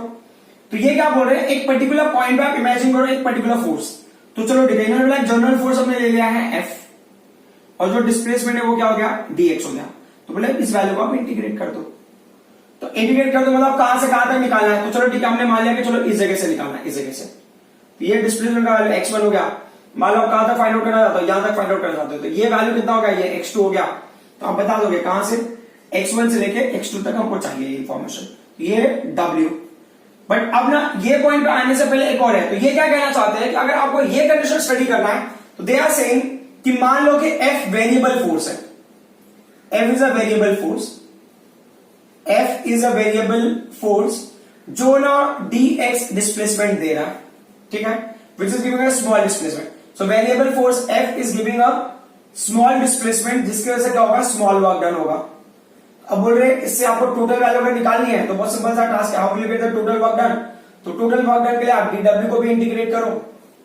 तो ये क्या बोल रहे हैं, एक पर्टिकुलर पॉइंट पे आप इमेजिन करो एक पर्टिकुलर फोर्स। तो चलो डिपेंडेंट जनरल फोर्स हमने ले लिया है F, और जो डिस्प्लेसमेंट है वो क्या हो गया, dx हो गया। तो बोले इस वैल्यू को आप इंटीग्रेट कर दो। तो इंटीग्रेट कर दो मतलब कहां से कहां तक निकालना है, तो चलो ठीक है हमने मान लिया कि चलो इस जगह से निकालना है, इस जगह से। तो ये डिस्प्लेसमेंट का वैल्यू x1 हो गया, मान लो आप कहां तक फाइंड आउट करना चाहते हो, यहां तक फाइंड आउट करना चाहते हो, तो ये वैल्यू कितना हो गया, ये x2 हो गया। तो आप बता दोगे कहां से, x1 से लेके x2 तक हमको चाहिए ये इंफॉर्मेशन, ये w। बट अब ना ये पॉइंट पे आने से पहले एक और है। तो ये क्या कहना चाहते हैं कि अगर आपको ये कंडीशन स्टडी करना है तो दे आर सेइंग कि मान लो कि F वेरिएबल फोर्स है, F is a variable force, F is a variable force जो ना dx डिस्प्लेसमेंट दे रहा है। ठीक है, which is giving a small displacement. So variable force F is giving a small displacement जिसकी वजह से क्या होगा, स्मॉल वर्क डन होगा। अब बोल रहे इससे आपको टोटल वैल्यू अगर निकालनी है तो बहुत सिंपल सा टास्क है, how will you get the total work done. तो टोटल वर्क डन के लिए आप dw को भी इंटीग्रेट करो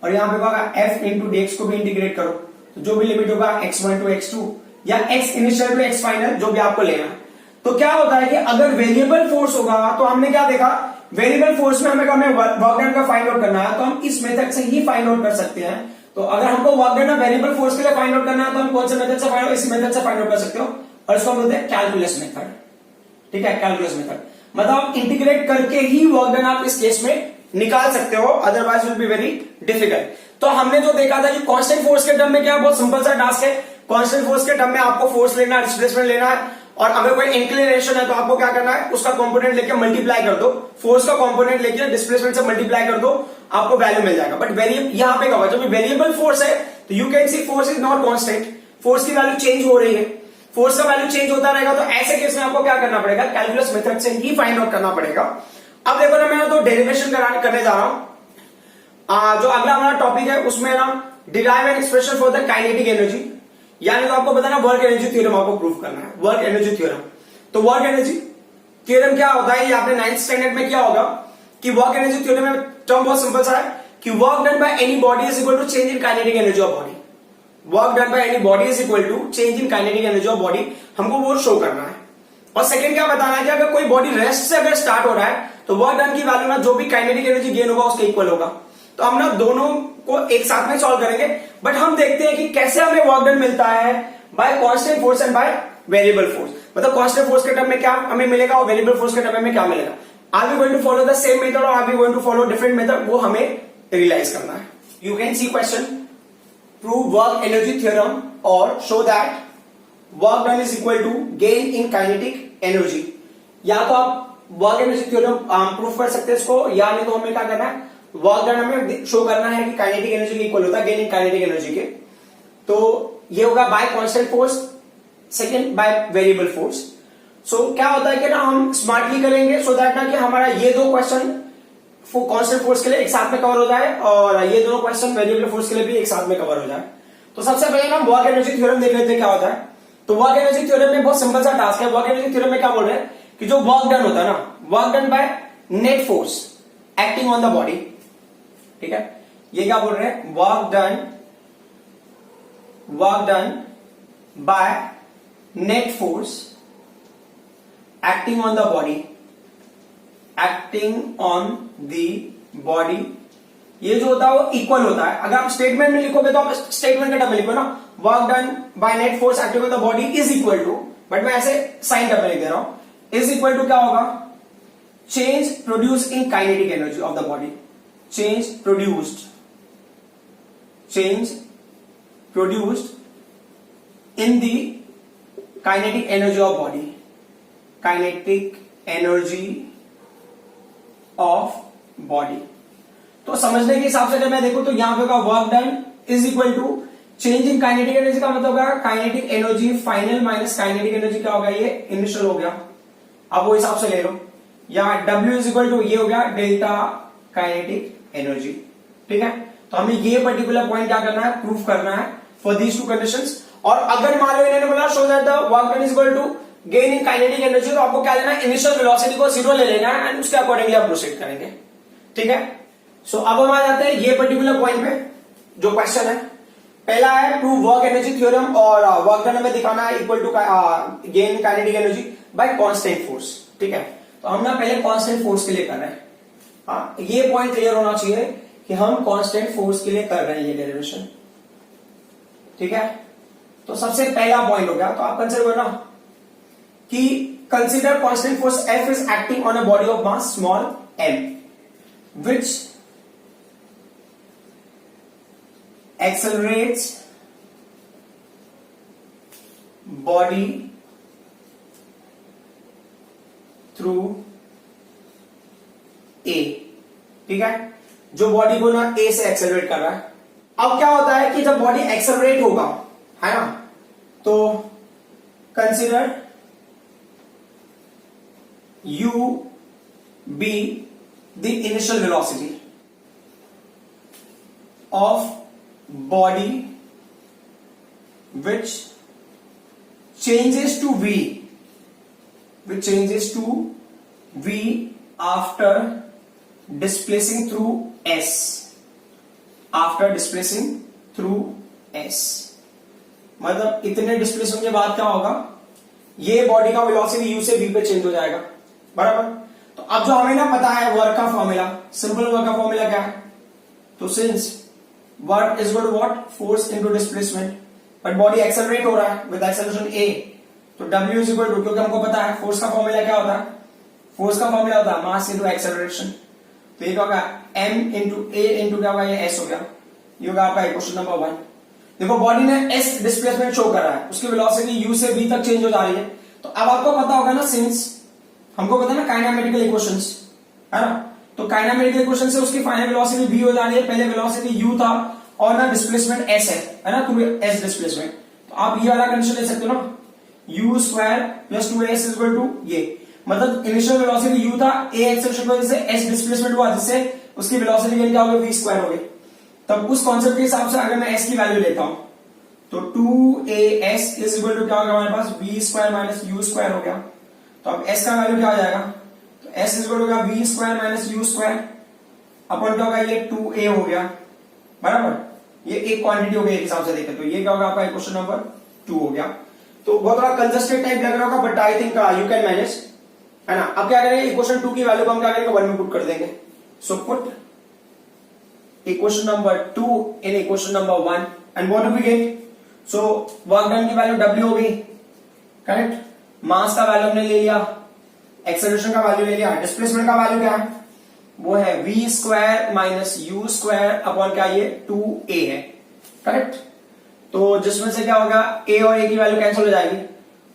और यहां पे होगा F इंटू dx को भी इंटीग्रेट करो। तो जो भी लिमिट होगा x1 टू x2 या x initial to x final जो भी आपको लेना है। तो क्या होता है कि अगर वेरिएबल फोर्स होगा तो हमने क्या देखा, वेरिएबल फोर्स में हमें वर्क डन का फाइंड आउट करना है तो हम इस मेथड से ही फाइंड आउट कर सकते हैं। तो अगर हमको वर्क डन वेरिएबल फोर्स के लिए फाइंड आउट करना है तो हम कौन से मेथड से फाइंड आउट, इस मेथड से फाइंड आउट कर सकते हो और इसको बोलते हैं कैलकुलस मेथड। ठीक है, कैलकुलस मेथड मतलब आप इंटीग्रेट करके ही वर्क डन आप इस केस में निकाल सकते हो, otherwise will be very difficult. तो हमने जो देखा था कि कांस्टेंट फोर्स के टर्म में क्या, बहुत सिंपल सा टास्क है। कांस्टेंट फोर्स के टर्म में आपको फोर्स लेना है, डिस्प्लेसमेंट लेना है, और अगर कोई इंक्लिनेशन है तो आपको क्या करना है, उसका कंपोनेंट लेके मल्टीप्लाई कर दो, फोर्स का कंपोनेंट लेके डिस्प्लेसमेंट से मल्टीप्लाई कर दो, आपको वैल्यू मिल जाएगा। बट यहां पे क्या होगा, जब वेरिएबल फोर्स है तो you can C force is not constant, force की वैल्यू चेंज हो रही है, फोर्स का वैल्यू चेंज होता रहेगा। तो ऐसे केस में आपको क्या करना पड़ेगा, कैलकुलस मेथड से ही फाइंड आउट करना पड़ेगा। अब देखो ना, मैं तो डेरिवेशन करने जा रहा हूं। जो अगला हमारा टॉपिक है उसमें ना derive an expression for the kinetic energy, यानी तो आपको बताना वर्क एनर्जी थ्योरम आपको प्रूव करना है, वर्क एनर्जी थ्योरम। तो वर्क एनर्जी थ्योरम क्या होता है, ये आपने 9th स्टैंडर्ड में क्या होगा कि वर्क एनर्जी थ्योरम में टर्म बहुत सिंपल सा है कि work done by any body is equal to change in kinetic energy of body. Work done by any body is equal to change in kinetic energy of body, हमको वो show करना है। और second क्या बताना है कि अगर कोई बॉडी रेस्ट से अगर स्टार्ट हो रहा है तो वर्क डन की वैल्यू ना जो भी काइनेटिक एनर्जी गेन होगा उसके इक्वल होगा। तो हम ना दोनों को एक साथ में सॉल्व करेंगे, बट हम देखते हैं कि कैसे हमें वर्क डन मिलता है, bye constant force and bye variable force. मतलब कांस्टेंट फोर्स के टर्म में क्या हमें मिलेगा और वेरिएबल फोर्स के टर्म में क्या मिलेगा। Are we going to follow the same method और are we going to follow different method, वो हमें रियलाइज करना है। You can see question, prove work energy theorem और show that work done is equal to gain in kinetic energy. या तो आप work energy theorem prove कर सकते हैं इसको, या नहीं तो हमें क्या करना है, वर्क डन हमें शो करना है कि काइनेटिक एनर्जी के इक्वल होता है गेन इन काइनेटिक एनर्जी के। तो ये होगा by constant force, second by variable force. So क्या होता है कि ना हम स्मार्टली करेंगे सो दैट ना कि हमारा ये दो क्वेश्चन कांस्टेंट फोर्स के लिए एक साथ में कवर हो जाए और ये दोनों क्वेश्चन वेरिएबल फोर्स के लिए भी एक साथ में कवर हो जाए। तो सबसे पहले हम वर्क एनर्जी थ्योरम देख लेते हैं क्या होता है। तो वर्क एनर्जी थ्योरम में बहुत सिंपल सा टास्क है। वर्क एनर्जी थ्योरम में क्या बोल रहे हैं कि जो वर्क डन होता है ना, work done by net force acting on the body, ठीक है, ये क्या बोल रहे हैं, work done by net force acting on the body, acting on the body, ये जो होता है वो इक्वल होता है। अगर आप स्टेटमेंट में लिखोगे तो आप स्टेटमेंट के टर्म में लिखो ना, work done by net force acting on the body is equal to, but मैं ऐसे साइन टर्म में लिख दे रहा हूं, इज इक्वल टू क्या होगा, change produce in kinetic energy of the body, change produced in the kinetic energy of body, kinetic energy of body. तो समझने के हिसाब से जब मैं देखूं तो यहां पे होगा work done is equal to change in kinetic energy का मतलब होगा kinetic energy final minus kinetic energy क्या होगा, ये इनिशियल हो गया। अब वो हिसाब से ले लो, यहां W इज इक्वल टू ये हो गया डेल्टा काइनेटिक एनर्जी, ठीक है। तो हमें ये पर्टिकुलर पॉइंट क्या करना है, प्रूफ करना है फॉर दीज टू कंडीशंस। और अगर मान लो इन्होंने बोला show that the work done is equal to gain in kinetic energy, तो आपको क्या लेना है, इनिशियल वेलोसिटी को 0 ले लेना है एंड उसके अकॉर्डिंगली आप प्रोसीड करेंगे, ठीक है। सो अब हम आ जाते हैं ये पर्टिकुलर पॉइंट पे जो क्वेश्चन है। पहला है टू वर्क एनर्जी थ्योरम और वर्क डन हमें दिखाना है equal to gain kinetic energy by constant force, ठीक है। तो हम ना पहले कांस्टेंट फोर्स के लिए कर रहे हैं, ये पॉइंट क्लियर होना चाहिए कि हम कांस्टेंट फोर्स के लिए कर रहे हैं ये डेरिवेशन, ठीक है। तो सबसे पहला पॉइंट हो गया, तो आप कंसिडर करना कि consider constant force F is acting on a body of mass small m which accelerates body through A, ठीक है, जो बॉडी को ना A से एक्सेलरेट कर रहा है। अब क्या होता है कि जब बॉडी एक्सेलरेट होगा, है ना, तो consider u be the initial velocity of body which changes to v after displacing through s, मतलब इतने डिस्प्लेसमेंट के बाद क्या होगा, ये बॉडी का वेलोसिटी u से v पे चेंज हो जाएगा, बराबर। तो अब जो हमें ना पता है वर्क का फॉर्मूला, सिंपल वर्क का फॉर्मूला क्या है, तो since work is equal to what, force into displacement, but body accelerate हो रहा है विद एक्सेलरेशन a, तो W इज इक्वल टू, क्योंकि हमको पता है फोर्स का फॉर्मूला क्या होता है, फोर्स का फॉर्मूला होता है मास इनटू एक्सेलरेशन। तो ये क्या होगा, m इंटू a इंटू क्या होगा, ये s हो गया, ये होगा आपका क्वेश्चन नंबर 1। देखो बॉडी ने s डिस्प्लेसमेंट शो कर रहा है, उसकी वेलोसिटी u से v तक चेंज हो जा रही है। तो अब आपको पता होगा ना, सिंस हमको पता है ना काइनेमेटिकल इक्वेशंस, है ना, तो काइनेमेटिकल इक्वेशन से उसकी फाइनल वेलोसिटी v हो जा रही है, पहले वेलोसिटी u था और ना डिस्प्लेसमेंट s है ना, थ्रू s डिस्प्लेसमेंट। तो आप ये वाला कंडीशन ले सकते हो ना, u square plus 2s is equal to ये, मतलब इनिशियल वेलोसिटी u था, a एक्सेलरेशन की वजह से s डिस्प्लेसमेंट हुआ, जिससे उसकी वेलोसिटी क्या हो गई, v स्क्वायर हो गई। तब उस कॉन्सेप्ट के हिसाब से अगर मैं s की वैल्यू लेता हूं तो 2as इज इक्वल टू क्या होगा हमारे पास, v square minus u square हो गया। तो अब s का वैल्यू क्या हो जाएगा, तो s इज इक्वल टू होगा v square minus u square upon क्या होगा, ये 2a हो गया, बराबर। ये एक क्वांटिटी हो गई एक हिसाब से देखें तो ये क्या होगा आपका क्वेश्चन नंबर 2 हो गया। तो बहुत थोड़ा कंजस्टेड टाइप लग रहा होगा, but I think you can manage, है ना। अब क्या करेंगे, इक्वेशन 2 की वैल्यू को हम क्या करेंगे, 1 में पुट कर देंगे। So put equation number 2 in equation number 1 and what do we get, so work done की वैल्यू w हो गई, करेक्ट, मास का वैल्यू हमने ले लिया, एक्सेलरेशन का वैल्यू ले लिया, डिस्प्लेसमेंट का वैल्यू क्या है, वो है v square minus u square upon क्या, ये 2a है, करेक्ट। तो जिसमें से क्या होगा, a और a की वैल्यू कैंसिल हो जाएगी,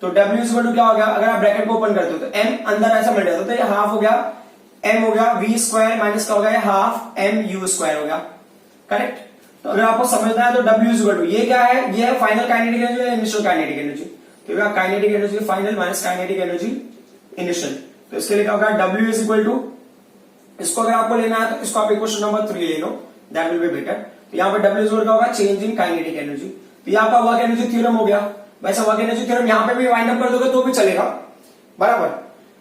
तो w इक्वल टू क्या होगा, अगर आप ब्रैकेट को ओपन करते हो तो m अंदर ऐसा मिल जाता है, तो ये हाफ हो गया m हो गया v स्क्वायर माइनस क्या होगा, ये हाफ m u स्क्वायर हो गया, करेक्ट। तो अगर आपको समझना है तो w इक्वल टू ये क्या है, ये है फाइनल काइनेटिक एनर्जी या इनिशियल काइनेटिक एनर्जी, तो kinetic energy final minus kinetic energy initial. तो इसके लिए क्या होगा, w इज इक्वल टू इसको अगर आपको लेना है तो इसको आप इक्वेशन नंबर 3 ले लो, दैट विल बी बेटर। तो यहाँ पे W इज क्या होगा, चेंज इन काइनेटिक एनर्जी। तो यहाँ आपका वर्क एनर्जी थ्योरम हो गया। वैसा वर्क एनर्जी थ्योरम यहाँ पे भी वाइंड अप कर दोगे तो भी चलेगा, बराबर।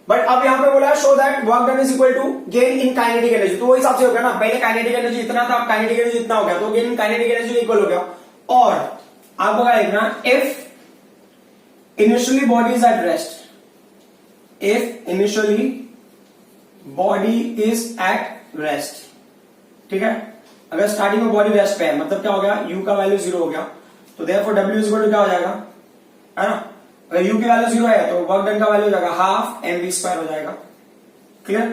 बट अब यहाँ पे बोला show that work done is equal to gain in kinetic energy. तो वो हिसाब से हो गया ना, पहले काइनेटिक एनर्जी इतना था, अब काइनेटिक एनर्जी इतना हो गया, तो gain in kinetic energy equal हो गया। और आपको क्या लिखना, if initially body is at rest, if initially body is at rest, ठीक है। अगर स्टार्टिंग में बॉडी रेस्ट पे है, मतलब क्या हो गया, u का वैल्यू 0 हो गया, तो therefore w is equal to क्या हो जाएगा, है ना। अगर u की वैल्यू 0 है तो वर्क डन का वैल्यू हो जाएगा हाफ mv² हो जाएगा, क्लियर।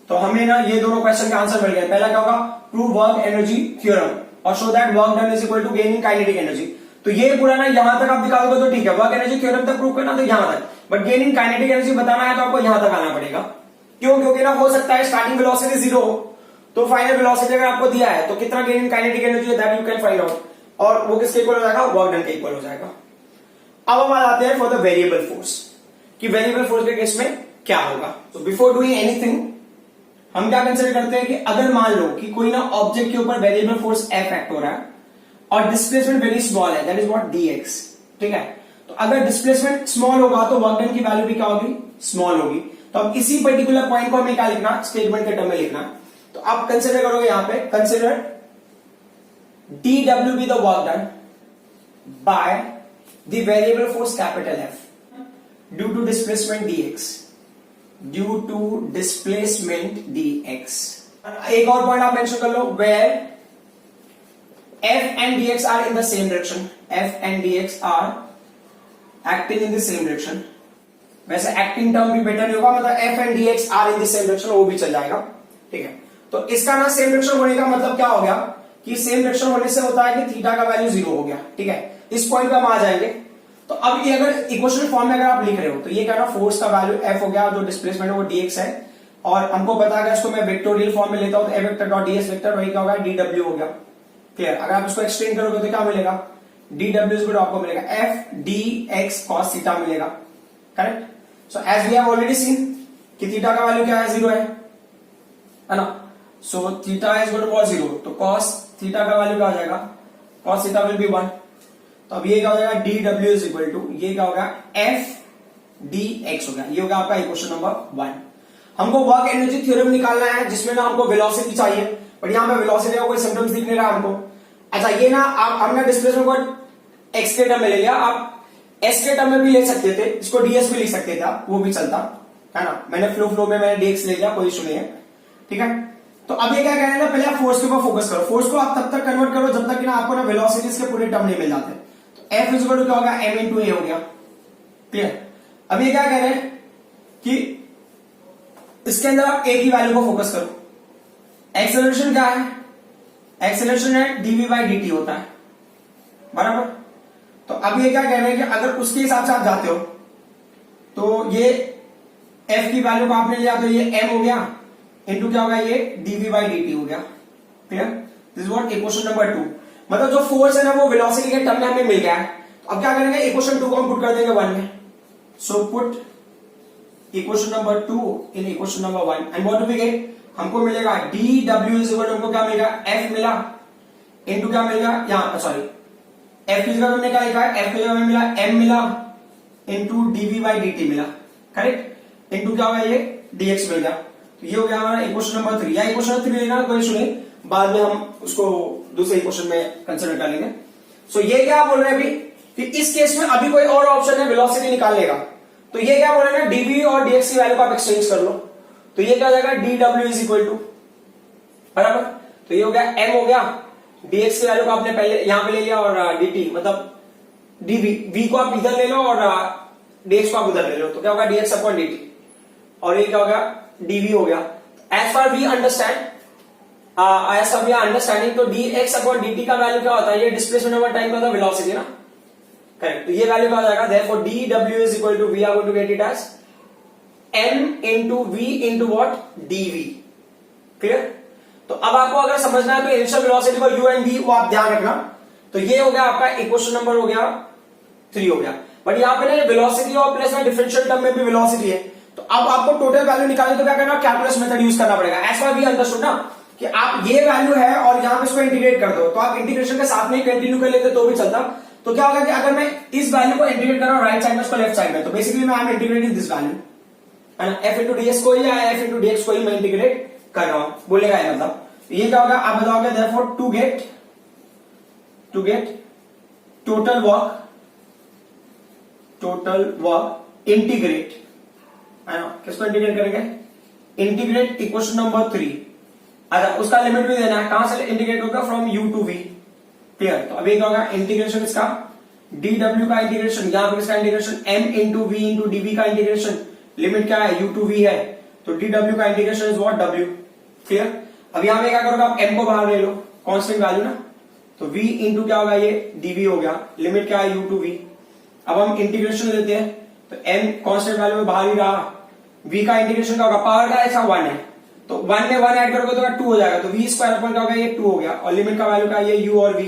तो हमें ना ये दोनों क्वेश्चन का आंसर मिल गया। पहला क्या होगा, प्रूव वर्क एनर्जी थ्योरम और show that work done is equal to gain in kinetic energy. तो ये पूरा ना यहां तक आप दिखा दोगे तो ठीक है, वर्क एनर्जी थ्योरम तक प्रूव करना तो यहां तक, but gain in kinetic energy बताना है तो आपको यहां तक आना पड़ेगा। क्यों, क्योंकि ना हो सकता है स्टार्टिंग वेलोसिटी 0 हो, तो फाइनल वेलोसिटी अगर आपको दिया है तो कितना गेन इन काइनेटिक एनर्जी है that you can find out, और वो किसके इक्वल हो जाएगा, वर्क डन के इक्वल हो जाएगा। अब हम आते हैं फॉर द वेरिएबल फोर्स, कि वेरिएबल फोर्स के केस में क्या होगा। तो बिफोर डूइंग एनीथिंग हम क्या कंसीडर करते हैं कि अगर मान लो कि कोई ना ऑब्जेक्ट के ऊपर वेरिएबल फोर्स F एक्ट हो रहा है और डिस्प्लेसमेंट वेरी स्मॉल है, दैट इज व्हाट dx, ठीक है। तो अगर डिस्प्लेसमेंट स्मॉल होगा तो वर्क डन की वैल्यू भी क्या होगी, स्मॉल होगी। तो अब इसी पर्टिकुलर पॉइंट को हमें क्या लिखना, स्टेटमेंट के टर्म में लिखना। तो आप कंसीडर करोगे यहां पे, consider dw be the work done by the variable force capital F due to displacement dx, due to displacement dx। एक और पॉइंट आप मेंशन कर लो, where F and dx are in the same direction, F and dx are acting in the same direction। वैसे acting term भी better नहीं होगा, मतलब F and dx are in the same direction, वो भी चल जाएगा, ठीक है। तो इसका ना सेम डायरेक्शन होने का मतलब क्या हो गया, कि सेम डायरेक्शन होने से होता है कि थीटा का वैल्यू 0 हो गया, ठीक है। इस पॉइंट पे हम आ जाएंगे। तो अब ये अगर इक्वेशन फॉर्म में अगर आप लिख रहे हो तो ये क्या ना, फोर्स का वैल्यू F हो गया, जो डिस्प्लेसमेंट है वो dx है, और हमको पता है इसको मैं वेक्टोरियल फॉर्म में लेता हूं तो F vector dot ds vector वही क्या होगा, dw हो गया, क्लियर। अगर आप इसको एक्सटेंड करोगे तो क्या मिलेगा, dw इज आपको मिलेगा F dx cos थीटा मिलेगा, correct. So as we have already seen कि थीटा का वैल्यू क्या है, 0 है ना। So theta is equal to 0, तो cos थीटा का वैल्यू क्या हो जाएगा, cos थीटा विल बी 1। तो अब ये क्या हो जाएगा, dw इज इक्वल टू ये क्या होगा, F dx हो गया। ये होगा आपका इक्वेशन नंबर 1। हमको वर्क एनर्जी थ्योरम निकालना है जिसमें ना हमको वेलोसिटी चाहिए, बट यहां पे वेलोसिटी का कोई सिम्टम्स दिख नहीं रहा हमको। अच्छा ये ना आप हमने डिस्प्लेसमेंट को x के टर्म में ले लिया, आप s के टर्म में भी ले सकते थे, इसको ds भी लिख सकते थे आप, वो भी चलता है ना। मैंने फ्लो में मैंने dx ले लिया, कोई इशू नहीं है, ठीक है। तो अब ये क्या कहना है ना, पहले आप फोर्स के ऊपर फोकस करो, फोर्स को आप तब तक कन्वर्ट करो जब तक कि ना आपको ना वेलोसिटीज के पूरे टर्म नहीं मिल जाते। तो F इज इक्वल टू क्या होगा, m इंटू ए हो गया, क्लियर। अब ये क्या कह रहे हैं कि इसके अंदर आप a की वैल्यू को फोकस करो। एक्सेलरेशन क्या है, एक्सेलरेशन है dv बाई dt होता है, बराबर। तो अब ये क्या कह रहे हैं कि अगर उसके हिसाब से आप जाते हो तो ये f की वैल्यू को आपने लिया तो ये m हो गया इंटू क्या होगा, ये dv बाई dt हो गया, clear. This is what equation number 2। मतलब जो फोर्स है ना वो वेलोसिटी के टर्म में हमें मिल गया है। तो अब क्या करेंगे, इक्वेशन 2 को हम पुट कर देंगे 1 में। So put equation number 2 in equation number 1 and what do we get, हमको मिलेगा dw इज इक्वल टू, हमको क्या मिलेगा, f मिला इंटू क्या मिलेगा, यहां सॉरी f की जगह हमने क्या लिखा है, f की जगह में मिला m मिला इंटू dv बाई dt मिला, करेक्ट, इंटू क्या होगा, ये dx मिल गया। तो ये हो गया हमारा इक्वेशन नंबर 3। या इक्वेशन नंबर 3 लेना कोई इशू नहीं, बाद में हम उसको दूसरे इक्वेशन में कंसीडर कर लेंगे। सो ये क्या बोल रहे हैं अभी कि इस केस में अभी कोई और ऑप्शन है वेलोसिटी निकालने का। तो ये क्या बोल रहे हैं, dv और dx की वैल्यू को आप एक्सचेंज कर लो। तो ये क्या हो जाएगा, dw इज इक्वल टू, बराबर। तो ये हो गया m हो गया, dx की वैल्यू को आपने पहले यहां पे ले लिया, और dt मतलब dv, v को आप इधर ले लो और dx को आप उधर ले लो, तो क्या होगा, dx अपॉन dt, और ये क्या हो गया, dv हो गया। As far we understand, as far we are understanding, तो dx अपॉन dt का वैल्यू क्या होता है, ये डिस्प्लेसमेंट ओवर टाइम का होता है, वेलोसिटी ना, करेक्ट। तो ये वैल्यू क्या हो जाएगा, therefore dw is equal to, we are going to get it as m into v into what, dv, clear. तो अब आपको अगर समझना है तो इनिशियल वेलोसिटी को u एंड v वो आप ध्यान रखना। तो ये हो गया आपका इक्वेशन नंबर हो गया 3 हो गया। बट यहां पे ना वेलोसिटी और प्लस में डिफरेंशियल टर्म में भी वेलोसिटी है, तो तो अब आपको टोटल वैल्यू निकालने तो क्या करना, कैलकुलस मेथड यूज करना पड़ेगा। एज फार वी अंडरस्टूड ना कि आप ये वैल्यू है और यहां पे इसको इंटीग्रेट कर दो, तो आप इंटीग्रेशन के साथ में कंटिन्यू कर लेते तो भी चलता। तो क्या होगा कि अगर मैं इस वैल्यू को इंटीग्रेट कर रहा हूं राइट साइड में, उसको लेफ्ट साइड में, तो बेसिकली मैं I am integrating this value, है ना, f इंटू ds को या f इंटू dx को ही मैं इंटीग्रेट कर रहा हूं, बोलेगा ये मतलब। ये क्या होगा आप बताओगे, therefore to get total work integrate, है ना, किसको इंटीग्रेट करेंगे, इंटीग्रेट इक्वेशन नंबर 3। अच्छा उसका लिमिट भी देना है, कहां से इंटीग्रेट होगा, from u to v, clear. तो अभी क्या होगा इंटीग्रेशन इसका dw का इंटीग्रेशन, यहां पर इसका integration m into v into dv का इंटीग्रेशन, लिमिट क्या है u टू v है, तो dw का integration is what w, clear. अब यहां पे क्या करोगे आप m को बाहर ले लो, कांस्टेंट वैल्यू ना, तो v इंटू क्या होगा ये dv हो गया, लिमिट क्या है u टू v। अब हम इंटीग्रेशन लेते हैं तो m कांस्टेंट वैल्यू में बाहर ही रहा, v का इंटीग्रेशन क्या होगा, पावर का ऐसा 1 है, तो 1 में 1 ऐड करोगे तो 2 हो जाएगा, तो v स्क्वायर अपॉन क्या होगा ये 2 हो गया, और लिमिट का वैल्यू क्या है ये u और v,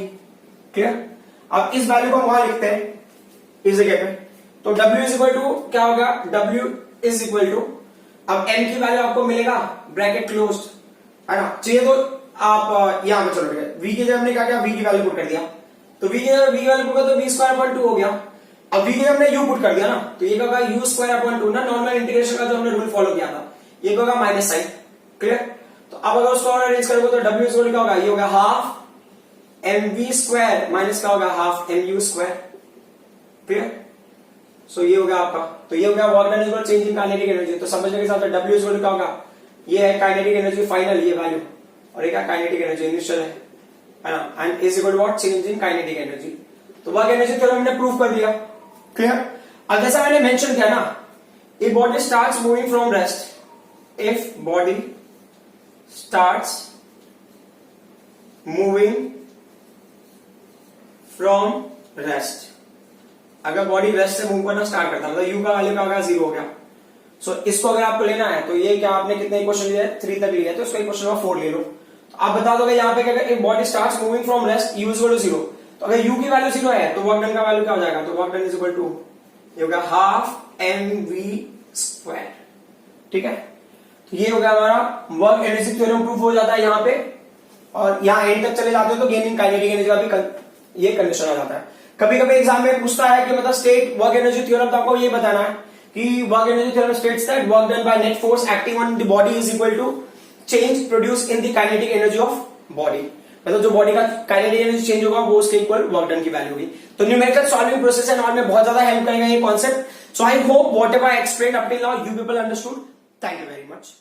क्लियर। अब इस वैल्यू को वहां लिखते हैं इस जगह पे, तो w इज इक्वल टू क्या होगा, w इज इक्वल टू, अब m की वैल्यू आपको मिलेगा ब्रैकेट क्लोज्ड, है ना, चाहिए तो आप यहां पे चलोगे, v की जगह हमने क्या किया, v की वैल्यू पुट कर दिया, तो v की जगह v वैल्यू पुट कर तो v स्क्वायर अपॉन 2 हो गया। अब v की जगह हमने u पुट कर दिया ना, तो ये क्या होगा u स्क्वायर अपॉन 2 ना, नॉर्मल इंटीग्रेशन का जो हमने रूल फॉलो किया था, ये होगा माइनस साइन, क्लियर। तो अब अगर उसको और अरेंज करोगे तो w इक्वल क्या होगा, ये होगा हाफ mv स्क्वायर माइनस क्या होगा हाफ mu स्क्वायर, क्लियर। सो ये हो गया आपका, तो ये हो गया work done is equal change in kinetic energy. तो समझने के हिसाब से w इक्वल क्या होगा, ये है काइनेटिक एनर्जी फाइनल ये वैल्यू, और ये क्या काइनेटिक एनर्जी इनिशियल है ना, and is equal to what, change in kinetic energy. तो वर्क एनर्जी थ्योरम हमने प्रूव कर दिया, क्लियर। अब जैसा मैंने मेंशन किया ना, if body starts moving from rest, if body starts moving from rest, अगर बॉडी रेस्ट से मूव करना स्टार्ट करता है, मतलब u का वैल्यू क्या होगा 0 हो गया। सो इसको अगर आपको लेना है तो ये क्या आपने कितने इक्वेशन लिए, 3 तक लिया है, तो इसका इक्वेशन नंबर 4 ले लो। तो आप बता दोगे यहाँ पे अगर body starts moving from rest u is equal to 0, तो अगर u की वैल्यू 0 है तो वर्क डन का वैल्यू क्या हो जाएगा, तो work done is equal to ये होगा हाफ mv स्क्वायर, ठीक है। तो ये हो गया हमारा वर्क एनर्जी थ्योरम प्रूफ हो जाता है यहाँ पे, और यहाँ एंड तक चले जाते हो तो गेनिंग काइनेटिक एनर्जी का भी ये कंडीशन आ जाता है। कभी कभी एग्जाम में पूछता है कि मतलब स्टेट वर्क एनर्जी थ्योरम, तो आपको ये बताना है कि work energy theorem states that work done by net force acting on the body is equal to change produce in the kinetic energy of body, मतलब जो बॉडी का काइनेटिक एनर्जी चेंज होगा वो उसके इक्वल वर्क डन की value होगी। तो numerical solving process and all में बहुत ज्यादा हेल्प करेगा ये concept. So I hope whatever I explained up till now you people understood. Thank you very much.